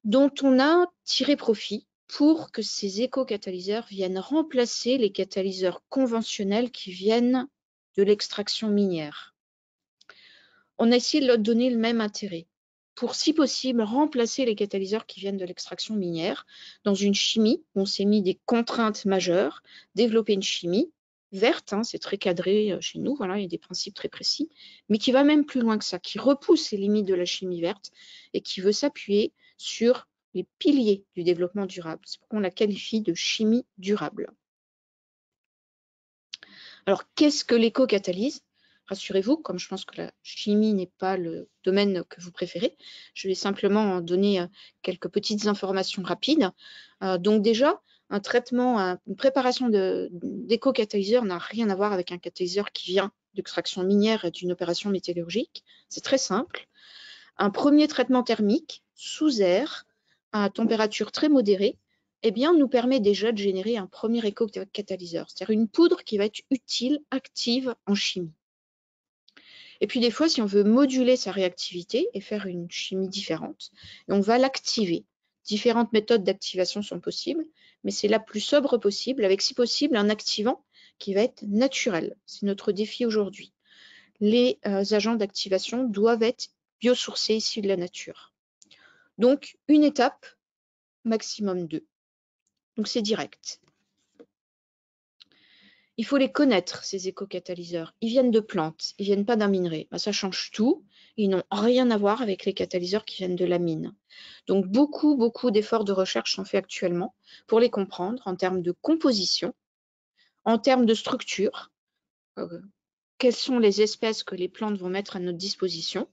dont on a tiré profit pour que ces éco-catalyseurs viennent remplacer les catalyseurs conventionnels qui viennent de l'extraction minière. On a essayé de leur donner le même intérêt, pour si possible remplacer les catalyseurs qui viennent de l'extraction minière dans une chimie où on s'est mis des contraintes majeures, développer une chimie verte, c'est très cadré chez nous, voilà, il y a des principes très précis, mais qui va même plus loin que ça, qui repousse les limites de la chimie verte et qui veut s'appuyer sur les piliers du développement durable. C'est pourquoi on la qualifie de chimie durable. Alors, qu'est-ce que l'éco-catalyse ? Rassurez-vous, comme je pense que la chimie n'est pas le domaine que vous préférez, je vais simplement donner quelques petites informations rapides. Donc déjà, un traitement, une préparation d'éco-catalyseur n'a rien à voir avec un catalyseur qui vient d'extraction minière et d'une opération métallurgique. C'est très simple. Un premier traitement thermique sous air à température très modérée nous permet déjà de générer un premier éco-catalyseur, c'est-à-dire une poudre qui va être utile, active en chimie. Et puis des fois, si on veut moduler sa réactivité et faire une chimie différente, on va l'activer. Différentes méthodes d'activation sont possibles, mais c'est la plus sobre possible, avec si possible un activant qui va être naturel. C'est notre défi aujourd'hui. Les agents d'activation doivent être biosourcés issus de la nature. Donc, une étape, maximum 2. Donc, c'est direct. Il faut les connaître, ces éco-catalyseurs. Ils viennent de plantes, ils ne viennent pas d'un minerai. Ça change tout. Ils n'ont rien à voir avec les catalyseurs qui viennent de la mine. Donc, beaucoup d'efforts de recherche sont faits actuellement pour les comprendre en termes de composition, en termes de structure. Quelles sont les espèces que les plantes vont mettre à notre disposition.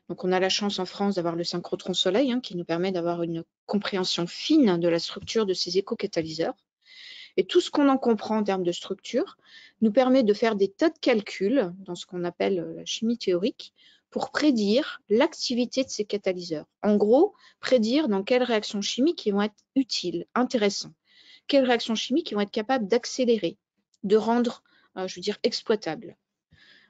Donc, on a la chance en France d'avoir le synchrotron soleil qui nous permet d'avoir une compréhension fine de la structure de ces éco-catalyseurs. Et tout ce qu'on en comprend en termes de structure nous permet de faire des tas de calculs dans ce qu'on appelle la chimie théorique pour prédire l'activité de ces catalyseurs. En gros, prédire dans quelles réactions chimiques ils vont être utiles, intéressants, quelles réactions chimiques ils vont être capables d'accélérer, de rendre, exploitables.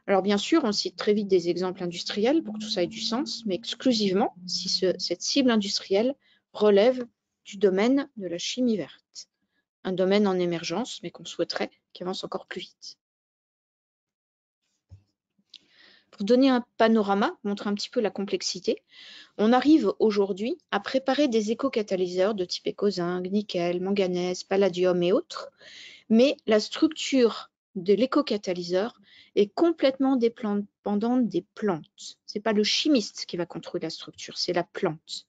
Alors bien sûr, on cite très vite des exemples industriels pour que tout ça ait du sens, mais exclusivement si cette cible industrielle relève du domaine de la chimie verte. Un domaine en émergence, mais qu'on souhaiterait qu'il avance encore plus vite. Pour donner un panorama, montrer un petit peu la complexité, on arrive aujourd'hui à préparer des éco-catalyseurs de type éco-zinc, nickel, manganèse, palladium et autres, mais la structure de l'éco-catalyseur est complètement dépendante des plantes. Ce n'est pas le chimiste qui va contrôler la structure, c'est la plante.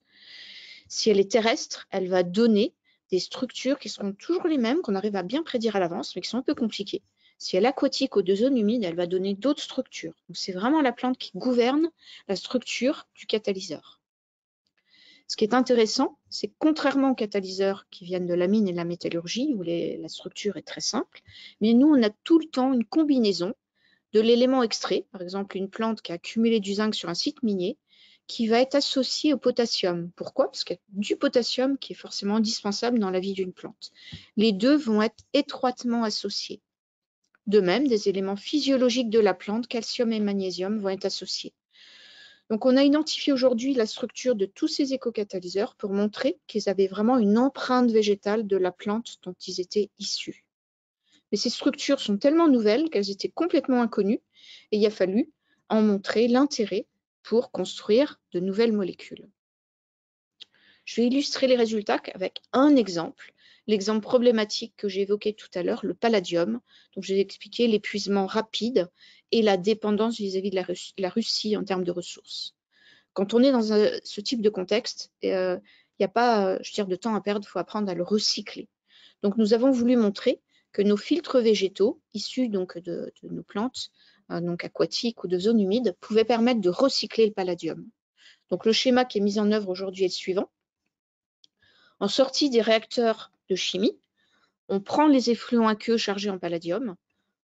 Si elle est terrestre, elle va donner des structures qui seront toujours les mêmes, qu'on arrive à bien prédire à l'avance, mais qui sont un peu compliquées. Si elle est aquatique ou de zone humide, elle va donner d'autres structures. Donc c'est vraiment la plante qui gouverne la structure du catalyseur. Ce qui est intéressant, c'est que contrairement aux catalyseurs qui viennent de la mine et de la métallurgie, où la structure est très simple, mais nous, on a tout le temps une combinaison de l'élément extrait, par exemple une plante qui a accumulé du zinc sur un site minier, qui va être associée au potassium. Pourquoi? Parce qu'il y a du potassium qui est forcément indispensable dans la vie d'une plante. Les deux vont être étroitement associés. De même, des éléments physiologiques de la plante, calcium et magnésium, vont être associés. Donc, on a identifié aujourd'hui la structure de tous ces éco-catalyseurs pour montrer qu'ils avaient vraiment une empreinte végétale de la plante dont ils étaient issus. Mais ces structures sont tellement nouvelles qu'elles étaient complètement inconnues et il a fallu en montrer l'intérêt pour construire de nouvelles molécules. Je vais illustrer les résultats avec un exemple, l'exemple problématique que j'ai évoqué tout à l'heure, le palladium. Donc, je vais expliquer l'épuisement rapide et la dépendance vis-à-vis de la Russie en termes de ressources. Quand on est dans ce type de contexte, il n'y a pas, de temps à perdre, il faut apprendre à le recycler. Donc, nous avons voulu montrer que nos filtres végétaux, issus donc de nos plantes, donc aquatiques ou de zones humides, pouvaient permettre de recycler le palladium. Donc, le schéma qui est mis en œuvre aujourd'hui est le suivant. En sortie des réacteurs de chimie, on prend les effluents aqueux chargés en palladium,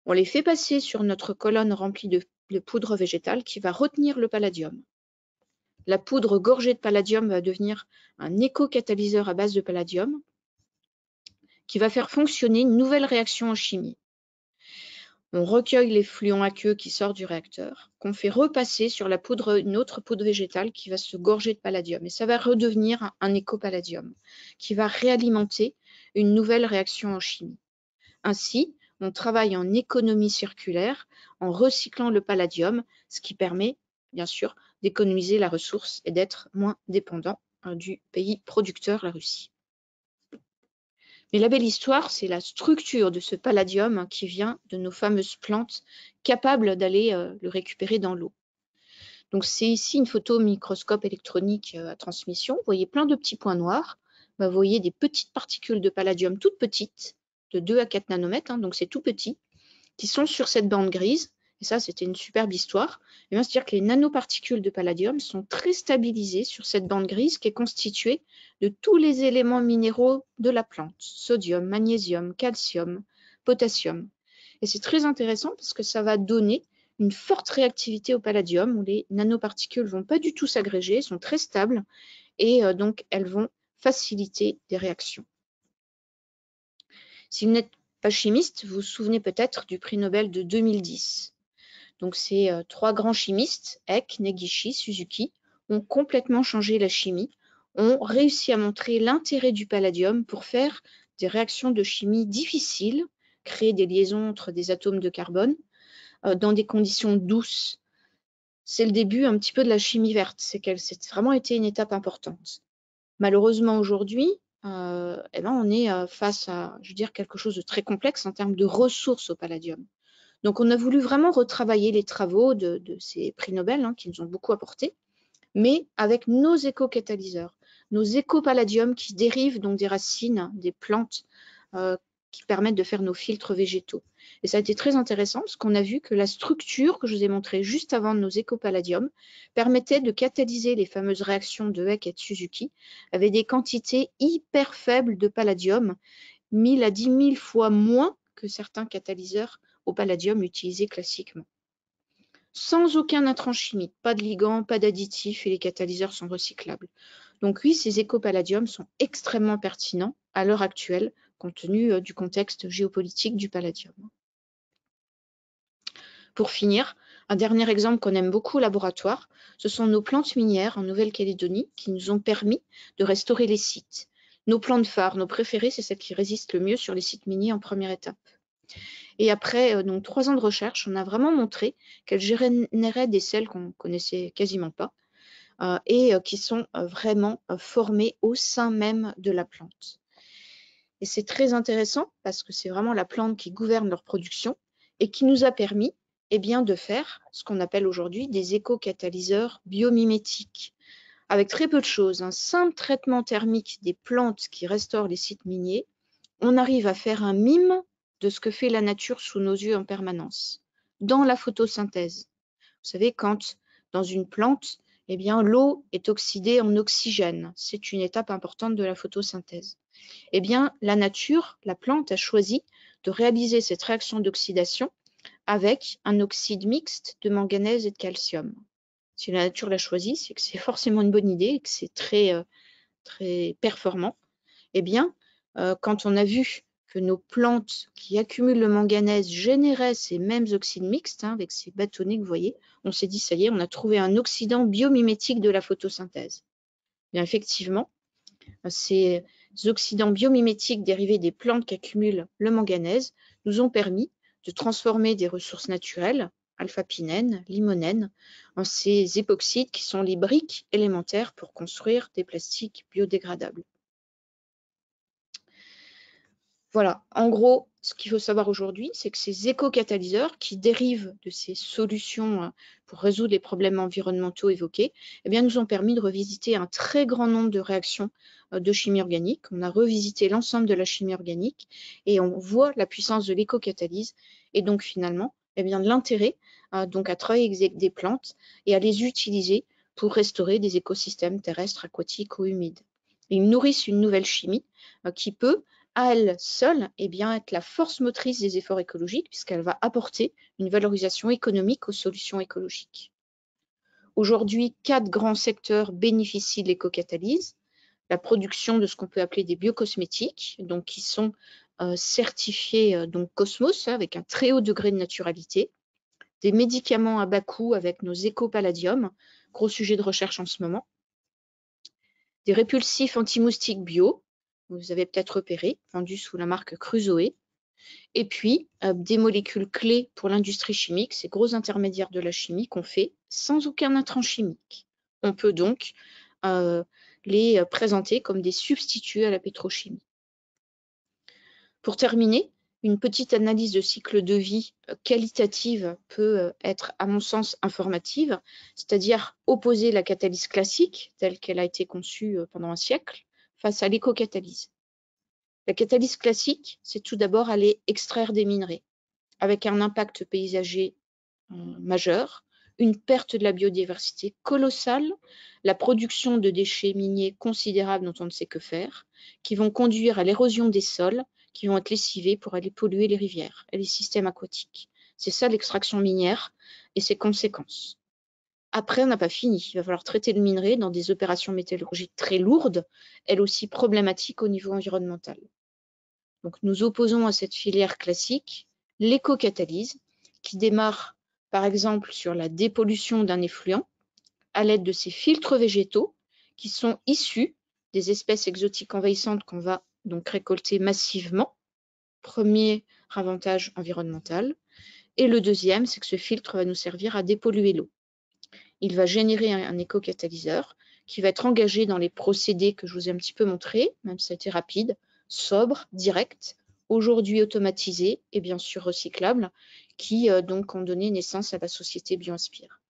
on les fait passer sur notre colonne remplie de poudre végétale qui va retenir le palladium. La poudre gorgée de palladium va devenir un éco-catalyseur à base de palladium qui va faire fonctionner une nouvelle réaction en chimie. On recueille l'effluent aqueux qui sort du réacteur, qu'on fait repasser sur une autre poudre végétale qui va se gorger de palladium. Et ça va redevenir un éco-palladium qui va réalimenter une nouvelle réaction en chimie. Ainsi, on travaille en économie circulaire en recyclant le palladium, ce qui permet, bien sûr, d'économiser la ressource et d'être moins dépendant du pays producteur, la Russie. Mais la belle histoire, c'est la structure de ce palladium qui vient de nos fameuses plantes capables d'aller le récupérer dans l'eau. Donc c'est ici une photo au microscope électronique à transmission. Vous voyez plein de petits points noirs. Vous voyez des petites particules de palladium toutes petites, de 2 à 4 nanomètres, donc c'est tout petit, qui sont sur cette bande grise. Et ça, c'était une superbe histoire. C'est-à-dire que les nanoparticules de palladium sont très stabilisées sur cette bande grise qui est constituée de tous les éléments minéraux de la plante, sodium, magnésium, calcium, potassium. Et c'est très intéressant parce que ça va donner une forte réactivité au palladium où les nanoparticules ne vont pas du tout s'agréger, sont très stables et donc elles vont faciliter des réactions. Si vous n'êtes pas chimiste, vous vous souvenez peut-être du prix Nobel de 2010. Donc ces 3 grands chimistes, Eck, Negishi, Suzuki, ont complètement changé la chimie, ont réussi à montrer l'intérêt du palladium pour faire des réactions de chimie difficiles, créer des liaisons entre des atomes de carbone dans des conditions douces. C'est le début un petit peu de la chimie verte, c'est vraiment été une étape importante. Malheureusement aujourd'hui, on est face à, quelque chose de très complexe en termes de ressources au palladium. Donc, on a voulu vraiment retravailler les travaux de ces prix Nobel qui nous ont beaucoup apporté, mais avec nos éco-catalyseurs, nos éco-palladiums qui dérivent donc des racines, des plantes qui permettent de faire nos filtres végétaux. Et ça a été très intéressant parce qu'on a vu que la structure que je vous ai montrée juste avant de nos éco-palladiums permettait de catalyser les fameuses réactions de Eck et de Suzuki avec des quantités hyper faibles de palladium, 1000 à 10 000 fois moins que certains catalyseurs au palladium utilisé classiquement. Sans aucun intrant chimique, pas de ligand, pas d'additifs et les catalyseurs sont recyclables. Donc oui, ces éco-palladiums sont extrêmement pertinents à l'heure actuelle compte tenu du contexte géopolitique du palladium. Pour finir, un dernier exemple qu'on aime beaucoup au laboratoire, ce sont nos plantes minières en Nouvelle-Calédonie qui nous ont permis de restaurer les sites. Nos plantes phares, nos préférées, c'est celles qui résistent le mieux sur les sites miniers en première étape. Et après 3 ans de recherche, on a vraiment montré qu'elles généraient des sels qu'on ne connaissait quasiment pas et qui sont vraiment formés au sein même de la plante. Et c'est très intéressant parce que c'est vraiment la plante qui gouverne leur production et qui nous a permis de faire ce qu'on appelle aujourd'hui des éco-catalyseurs biomimétiques. Avec très peu de choses, un simple traitement thermique des plantes qui restaurent les sites miniers, on arrive à faire un mime de ce que fait la nature sous nos yeux en permanence, dans la photosynthèse. Vous savez, quand dans une plante, l'eau est oxydée en oxygène. C'est une étape importante de la photosynthèse. La nature, la plante, a choisi de réaliser cette réaction d'oxydation avec un oxyde mixte de manganèse et de calcium. Si la nature l'a choisi, c'est que c'est forcément une bonne idée et que c'est très, très performant. Quand on a vu que nos plantes qui accumulent le manganèse généraient ces mêmes oxydes mixtes, avec ces bâtonnets que vous voyez, on s'est dit, ça y est, on a trouvé un oxydant biomimétique de la photosynthèse. Bien, effectivement, ces oxydants biomimétiques dérivés des plantes qui accumulent le manganèse nous ont permis de transformer des ressources naturelles, alpha-pinène, limonène, en ces époxydes qui sont les briques élémentaires pour construire des plastiques biodégradables. Voilà, en gros, ce qu'il faut savoir aujourd'hui, c'est que ces éco-catalyseurs qui dérivent de ces solutions pour résoudre les problèmes environnementaux évoqués, eh bien, nous ont permis de revisiter un très grand nombre de réactions de chimie organique. On a revisité l'ensemble de la chimie organique et on voit la puissance de l'éco-catalyse et donc finalement, eh bien, de l'intérêt donc à travailler avec des plantes et à les utiliser pour restaurer des écosystèmes terrestres, aquatiques ou humides. Ils nourrissent une nouvelle chimie qui peut à elle seule eh bien, être la force motrice des efforts écologiques puisqu'elle va apporter une valorisation économique aux solutions écologiques. Aujourd'hui, 4 grands secteurs bénéficient de l'éco-catalyse. La production de ce qu'on peut appeler des biocosmétiques, donc qui sont certifiés donc Cosmos avec un très haut degré de naturalité, des médicaments à bas coût avec nos éco-palladium, gros sujet de recherche en ce moment, des répulsifs anti-moustiques bio, vous avez peut-être repéré, vendus sous la marque Crusoe, et puis des molécules clés pour l'industrie chimique, ces gros intermédiaires de la chimie qu'on fait sans aucun intrant chimique. On peut donc les présenter comme des substituts à la pétrochimie. Pour terminer, une petite analyse de cycle de vie qualitative peut être, à mon sens, informative, c'est-à-dire opposer la catalyse classique, telle qu'elle a été conçue pendant un siècle, face à l'éco-catalyse. La catalyse classique, c'est tout d'abord aller extraire des minerais, avec un impact paysager majeur, une perte de la biodiversité colossale, la production de déchets miniers considérables dont on ne sait que faire, qui vont conduire à l'érosion des sols, qui vont être lessivés pour aller polluer les rivières et les systèmes aquatiques. C'est ça l'extraction minière et ses conséquences. Après, on n'a pas fini. Il va falloir traiter le minerai dans des opérations métallurgiques très lourdes, elles aussi problématiques au niveau environnemental. Donc, nous opposons à cette filière classique l'éco-catalyse, qui démarre par exemple sur la dépollution d'un effluent à l'aide de ces filtres végétaux qui sont issus des espèces exotiques envahissantes qu'on va donc récolter massivement. Premier avantage environnemental. Et le deuxième, c'est que ce filtre va nous servir à dépolluer l'eau. Il va générer un éco-catalyseur qui va être engagé dans les procédés que je vous ai un petit peu montrés, même si ça a été rapide, sobre, direct, aujourd'hui automatisé et bien sûr recyclable, qui donc ont donné naissance à la société BioInspire.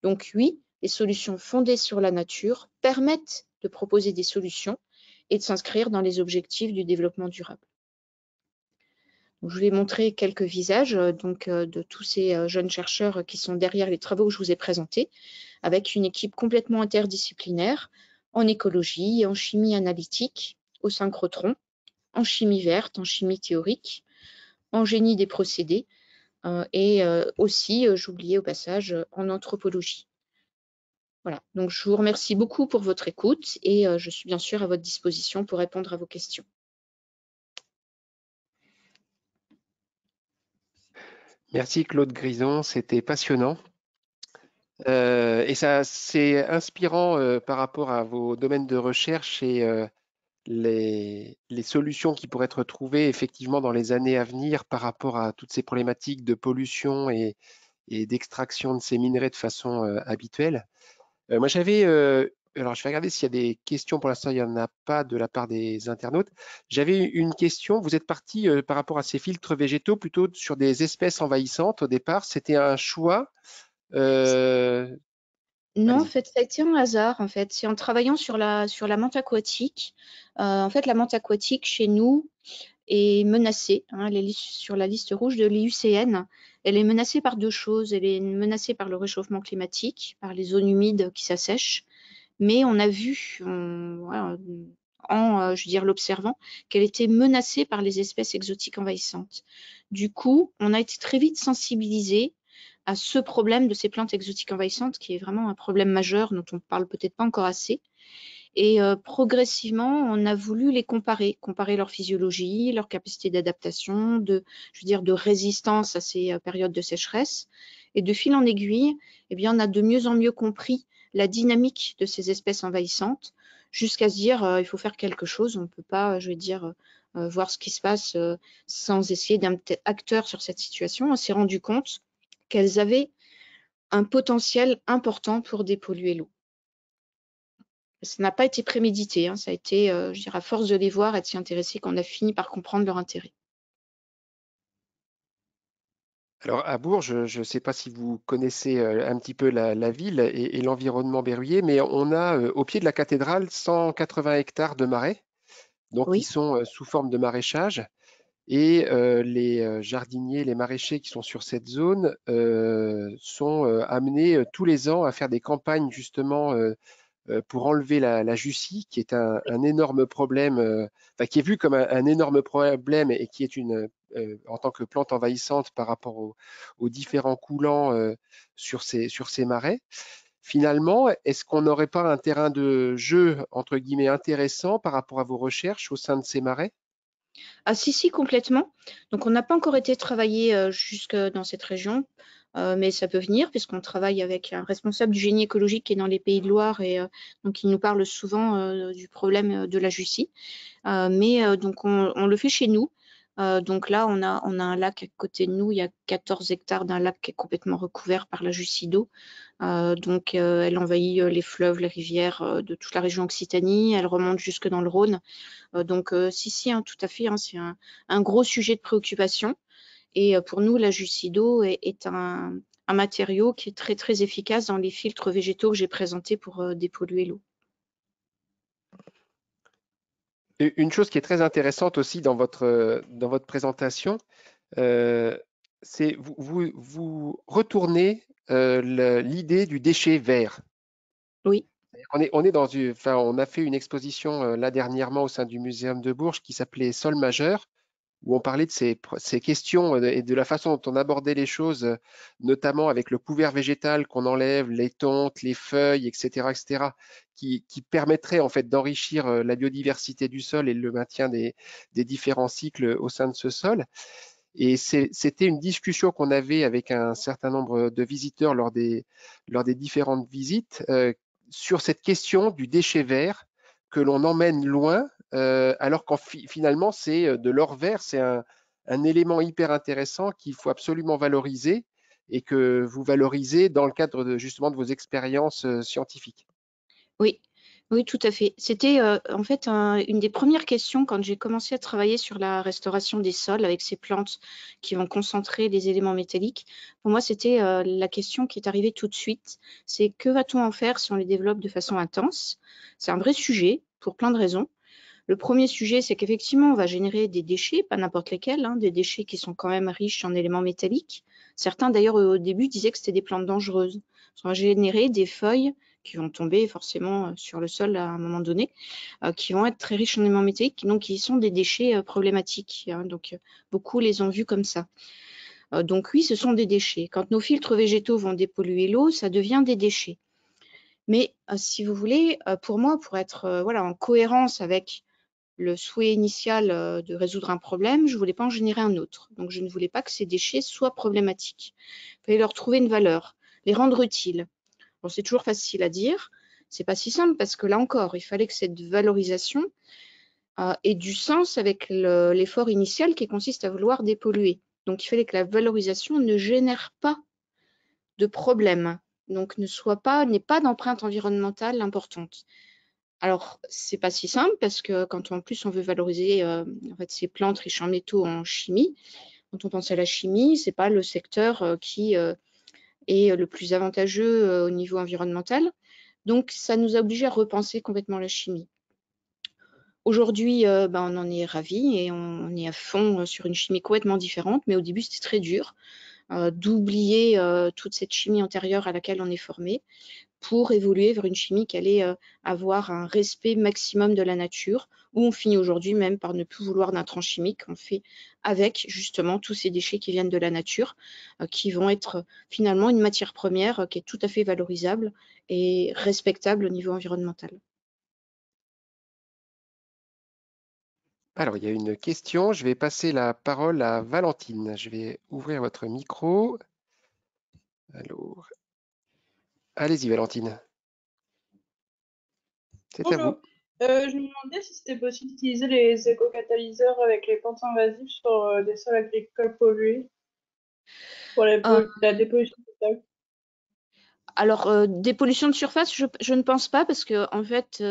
Donc oui, les solutions fondées sur la nature permettent de proposer des solutions et de s'inscrire dans les objectifs du développement durable. Donc, je vais montrer quelques visages de tous ces jeunes chercheurs qui sont derrière les travaux que je vous ai présentés, avec une équipe complètement interdisciplinaire en écologie, en chimie analytique, au synchrotron, en chimie verte, en chimie théorique, en génie des procédés et aussi, j'oubliais au passage, en anthropologie. Voilà, donc je vous remercie beaucoup pour votre écoute et je suis bien sûr à votre disposition pour répondre à vos questions. Merci Claude Grison, c'était passionnant. Et ça, c'est inspirant par rapport à vos domaines de recherche et les solutions qui pourraient être trouvées effectivement dans les années à venir par rapport à toutes ces problématiques de pollution et d'extraction de ces minerais de façon habituelle. Moi, j'avais, alors je vais regarder s'il y a des questions. Pour l'instant, il n'y en a pas de la part des internautes. J'avais une question. Vous êtes parti par rapport à ces filtres végétaux plutôt sur des espèces envahissantes au départ. C'était un choix. Non, en Allez-y. fait, ça a été un hasard. En fait, c'est en travaillant sur la menthe aquatique. En fait, la menthe aquatique chez nous est menacée. Hein, elle est sur la liste rouge de l'IUCN. Elle est menacée par deux choses. Elle est menacée par le réchauffement climatique, par les zones humides qui s'assèchent. Mais on a vu, je veux dire, l'observant, qu'elle était menacée par les espèces exotiques envahissantes. Du coup, on a été très vite sensibilisés à ce problème de ces plantes exotiques envahissantes, qui est vraiment un problème majeur dont on ne parle peut-être pas encore assez. Et progressivement, on a voulu les comparer leur physiologie, leur capacité d'adaptation, de résistance à ces périodes de sécheresse. Et de fil en aiguille, eh bien, on a de mieux en mieux compris la dynamique de ces espèces envahissantes, jusqu'à se dire il faut faire quelque chose. On ne peut pas, voir ce qui se passe sans essayer d'être acteur sur cette situation. On s'est rendu compte qu'elles avaient un potentiel important pour dépolluer l'eau. Ça n'a pas été prémédité, hein, ça a été, je dirais, à force de les voir et de s'y intéresser qu'on a fini par comprendre leur intérêt. Alors à Bourges, je ne sais pas si vous connaissez un petit peu la ville et l'environnement berruyer, mais on a au pied de la cathédrale 180 hectares de marais, donc qui Oui, sont sous forme de maraîchage. Et les jardiniers, les maraîchers qui sont sur cette zone sont amenés tous les ans à faire des campagnes justement pour enlever la Jussie, qui est un énorme problème, enfin, qui est vu comme un énorme problème et qui est en tant que plante envahissante par rapport aux différents coulants sur ces marais. Finalement, est-ce qu'on n'aurait pas un terrain de jeu, entre guillemets, intéressant par rapport à vos recherches au sein de ces marais? ah si, complètement. Donc on n'a pas encore été travailler jusque dans cette région, mais ça peut venir puisqu'on travaille avec un responsable du génie écologique qui est dans les Pays de Loire et donc il nous parle souvent du problème de la Jussie. Mais donc on le fait chez nous. Donc là, on a un lac à côté de nous. Il y a 14 hectares d'un lac qui est complètement recouvert par la Jussie d'eau. Donc elle envahit les fleuves, les rivières de toute la région Occitanie. Elle remonte jusque dans le Rhône. Donc si, hein, tout à fait, hein, c'est un gros sujet de préoccupation. Et pour nous, la Jussie d'eau est un matériau qui est très très efficace dans les filtres végétaux que j'ai présentés pour dépolluer l'eau. Et une chose qui est très intéressante aussi dans votre présentation, c'est vous retournez l'idée du déchet vert. Oui, On est dans enfin, on a fait une exposition là dernièrement au sein du Muséum de Bourges qui s'appelait Sol majeur, où on parlait de ces questions et de la façon dont on abordait les choses, notamment avec le couvert végétal qu'on enlève, les tontes, les feuilles, etc., qui permettraient en fait d'enrichir la biodiversité du sol et le maintien des différents cycles au sein de ce sol. Et c'était une discussion qu'on avait avec un certain nombre de visiteurs lors des différentes visites sur cette question du déchet vert que l'on emmène loin, alors qu'en finalement, c'est de l'or vert, c'est un élément hyper intéressant qu'il faut absolument valoriser et que vous valorisez dans le cadre justement de vos expériences scientifiques. oui, oui, tout à fait. C'était en fait une des premières questions quand j'ai commencé à travailler sur la restauration des sols avec ces plantes qui vont concentrer les éléments métalliques. Pour moi, c'était la question qui est arrivée tout de suite. C'est que va-t-on en faire si on les développe de façon intense? C'est un vrai sujet pour plein de raisons. Le premier sujet, c'est qu'effectivement, on va générer des déchets, pas n'importe lesquels, hein, des déchets qui sont quand même riches en éléments métalliques. Certains, d'ailleurs, au début, disaient que c'était des plantes dangereuses. On va générer des feuilles qui vont tomber forcément sur le sol à un moment donné, qui vont être très riches en éléments métalliques, donc qui sont des déchets problématiques. Hein, donc, beaucoup les ont vus comme ça. Donc oui, ce sont des déchets. Quand nos filtres végétaux vont dépolluer l'eau, ça devient des déchets. Mais si vous voulez, pour moi, pour être voilà, en cohérence avec le souhait initial de résoudre un problème, je ne voulais pas en générer un autre. Donc, je ne voulais pas que ces déchets soient problématiques. Il fallait leur trouver une valeur, les rendre utiles. Bon, c'est toujours facile à dire. C'est pas si simple parce que là encore, il fallait que cette valorisation ait du sens avec l'effort initial qui consiste à vouloir dépolluer. Donc, il fallait que la valorisation ne génère pas de problème, donc n'ait pas d'empreinte environnementale importante. Alors, c'est pas si simple parce que quand en plus on veut valoriser en fait, ces plantes riches en métaux en chimie, quand on pense à la chimie, c'est pas le secteur qui est le plus avantageux au niveau environnemental. Donc, ça nous a obligés à repenser complètement la chimie. Aujourd'hui, ben, on en est ravis et on est à fond sur une chimie complètement différente, mais au début, c'était très dur d'oublier toute cette chimie antérieure à laquelle on est formé pour évoluer vers une chimie qui allait avoir un respect maximum de la nature, où on finit aujourd'hui même par ne plus vouloir d'intrants chimiques. On fait avec justement tous ces déchets qui viennent de la nature, qui vont être finalement une matière première qui est tout à fait valorisable et respectable au niveau environnemental. Alors, il y a une question. Je vais passer la parole à Valentine. Je vais ouvrir votre micro. Alors, allez-y, Valentine. C'est à Bonjour. vous. Je me demandais si c'était possible d'utiliser les éco-catalyseurs avec les plantes invasives sur des sols agricoles pollués pour Euh, la dépollution des sols. Alors, des pollutions de surface, je ne pense pas parce que en fait,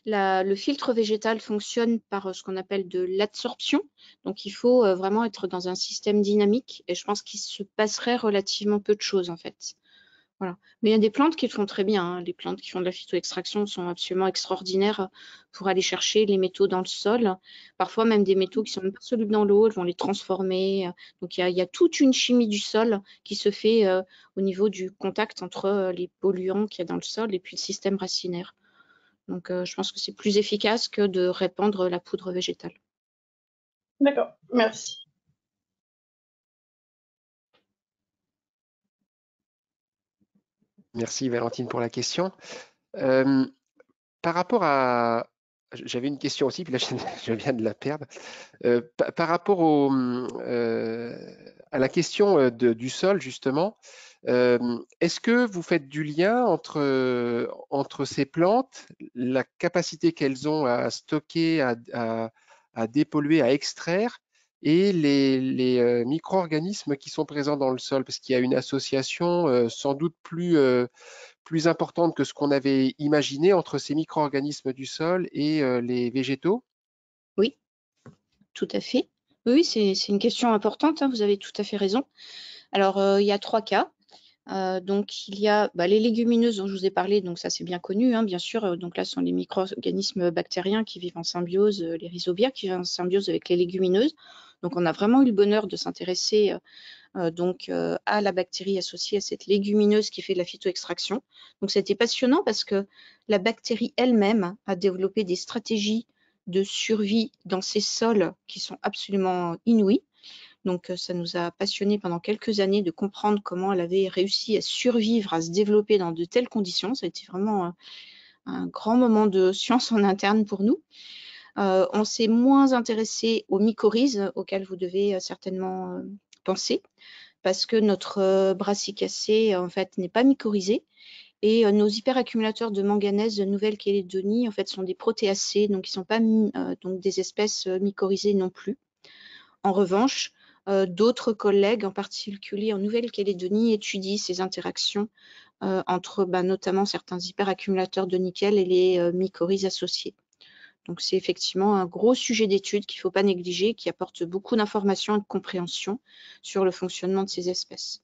le filtre végétal fonctionne par ce qu'on appelle de l'adsorption. Donc, il faut vraiment être dans un système dynamique et je pense qu'il se passerait relativement peu de choses en fait. Voilà. Mais il y a des plantes qui le font très bien, hein. Les plantes qui font de la phytoextraction sont absolument extraordinaires pour aller chercher les métaux dans le sol. Parfois même des métaux qui sont même pas solubles dans l'eau, elles vont les transformer. Donc il y a toute une chimie du sol qui se fait au niveau du contact entre les polluants qu'il y a dans le sol et puis le système racinaire. Donc je pense que c'est plus efficace que de répandre la poudre végétale. D'accord, merci. Merci Valentine pour la question. Euh, Par rapport à... J'avais une question aussi, puis là je viens de la perdre. Par rapport à la question du sol, justement, est-ce que vous faites du lien entre ces plantes, la capacité qu'elles ont à stocker, à dépolluer, à extraire, et les micro-organismes qui sont présents dans le sol? Parce qu'il y a une association sans doute plus importante que ce qu'on avait imaginé entre ces micro-organismes du sol et les végétaux. Oui, tout à fait. Oui, c'est une question importante, hein, vous avez tout à fait raison. Alors, il y a 3 cas. Donc, il y a les légumineuses dont je vous ai parlé, donc ça c'est bien connu, hein, bien sûr. Donc là, ce sont les micro-organismes bactériens qui vivent en symbiose, les rhizobières qui vivent en symbiose avec les légumineuses. Donc, on a vraiment eu le bonheur de s'intéresser à la bactérie associée à cette légumineuse qui fait de la phytoextraction. Donc, c'était passionnant parce que la bactérie elle-même a développé des stratégies de survie dans ces sols qui sont absolument inouïes. Donc, ça nous a passionnés pendant quelques années de comprendre comment elle avait réussi à survivre, à se développer dans de telles conditions. Ça a été vraiment un grand moment de science en interne pour nous. On s'est moins intéressé aux mycorhizes, auxquelles vous devez certainement penser, parce que notre brassicacée, en fait, n'est pas mycorhizé. Et nos hyperaccumulateurs de manganèse de Nouvelle-Calédonie, en fait, sont des protéacées, donc ils ne sont pas donc des espèces mycorhizées non plus. En revanche, d'autres collègues, en particulier en Nouvelle-Calédonie, étudient ces interactions entre notamment certains hyperaccumulateurs de nickel et les mycorhizes associées. Donc c'est effectivement un gros sujet d'étude qu'il ne faut pas négliger, qui apporte beaucoup d'informations et de compréhension sur le fonctionnement de ces espèces.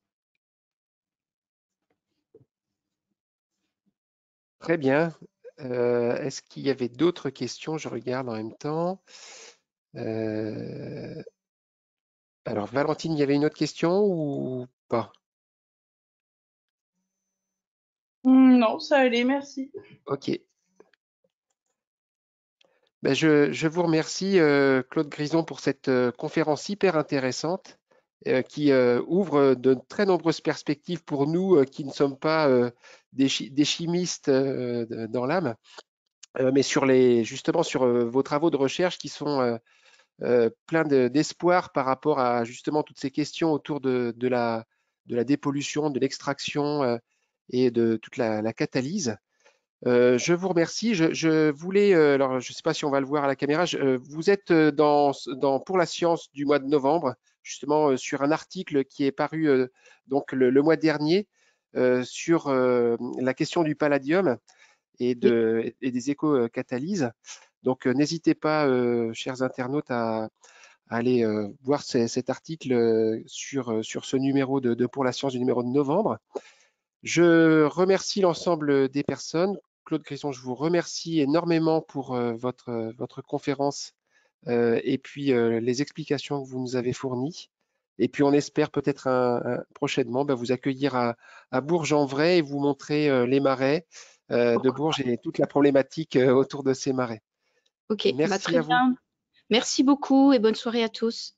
Très bien. Est-ce qu'il y avait d'autres questions? Je regarde en même temps. Alors, Valentine, il y avait une autre question ou pas? Non, ça allait, merci. Ok. Ben, je vous remercie, Claude Grison, pour cette conférence hyper intéressante qui ouvre de très nombreuses perspectives pour nous qui ne sommes pas des chimistes dans l'âme, mais justement sur vos travaux de recherche qui sont pleins d'espoir par rapport à justement toutes ces questions autour de la dépollution, de l'extraction et de toute la catalyse. Je vous remercie. Je voulais, alors je ne sais pas si on va le voir à la caméra, vous êtes pour la science du mois de novembre, justement sur un article qui est paru donc le mois dernier sur la question du palladium et, Oui, et des éco-catalyses. Donc n'hésitez pas, chers internautes, à aller voir cet article sur ce numéro de Pour la science du numéro de novembre. Je remercie l'ensemble des personnes. Claude Crisson, je vous remercie énormément pour votre conférence et puis les explications que vous nous avez fournies. Et puis on espère peut-être prochainement vous accueillir à Bourges-en-Bray et vous montrer les marais de pourquoi Bourges et toute la problématique autour de ces marais. Ok, Merci très à vous. bien. Merci beaucoup et bonne soirée à tous.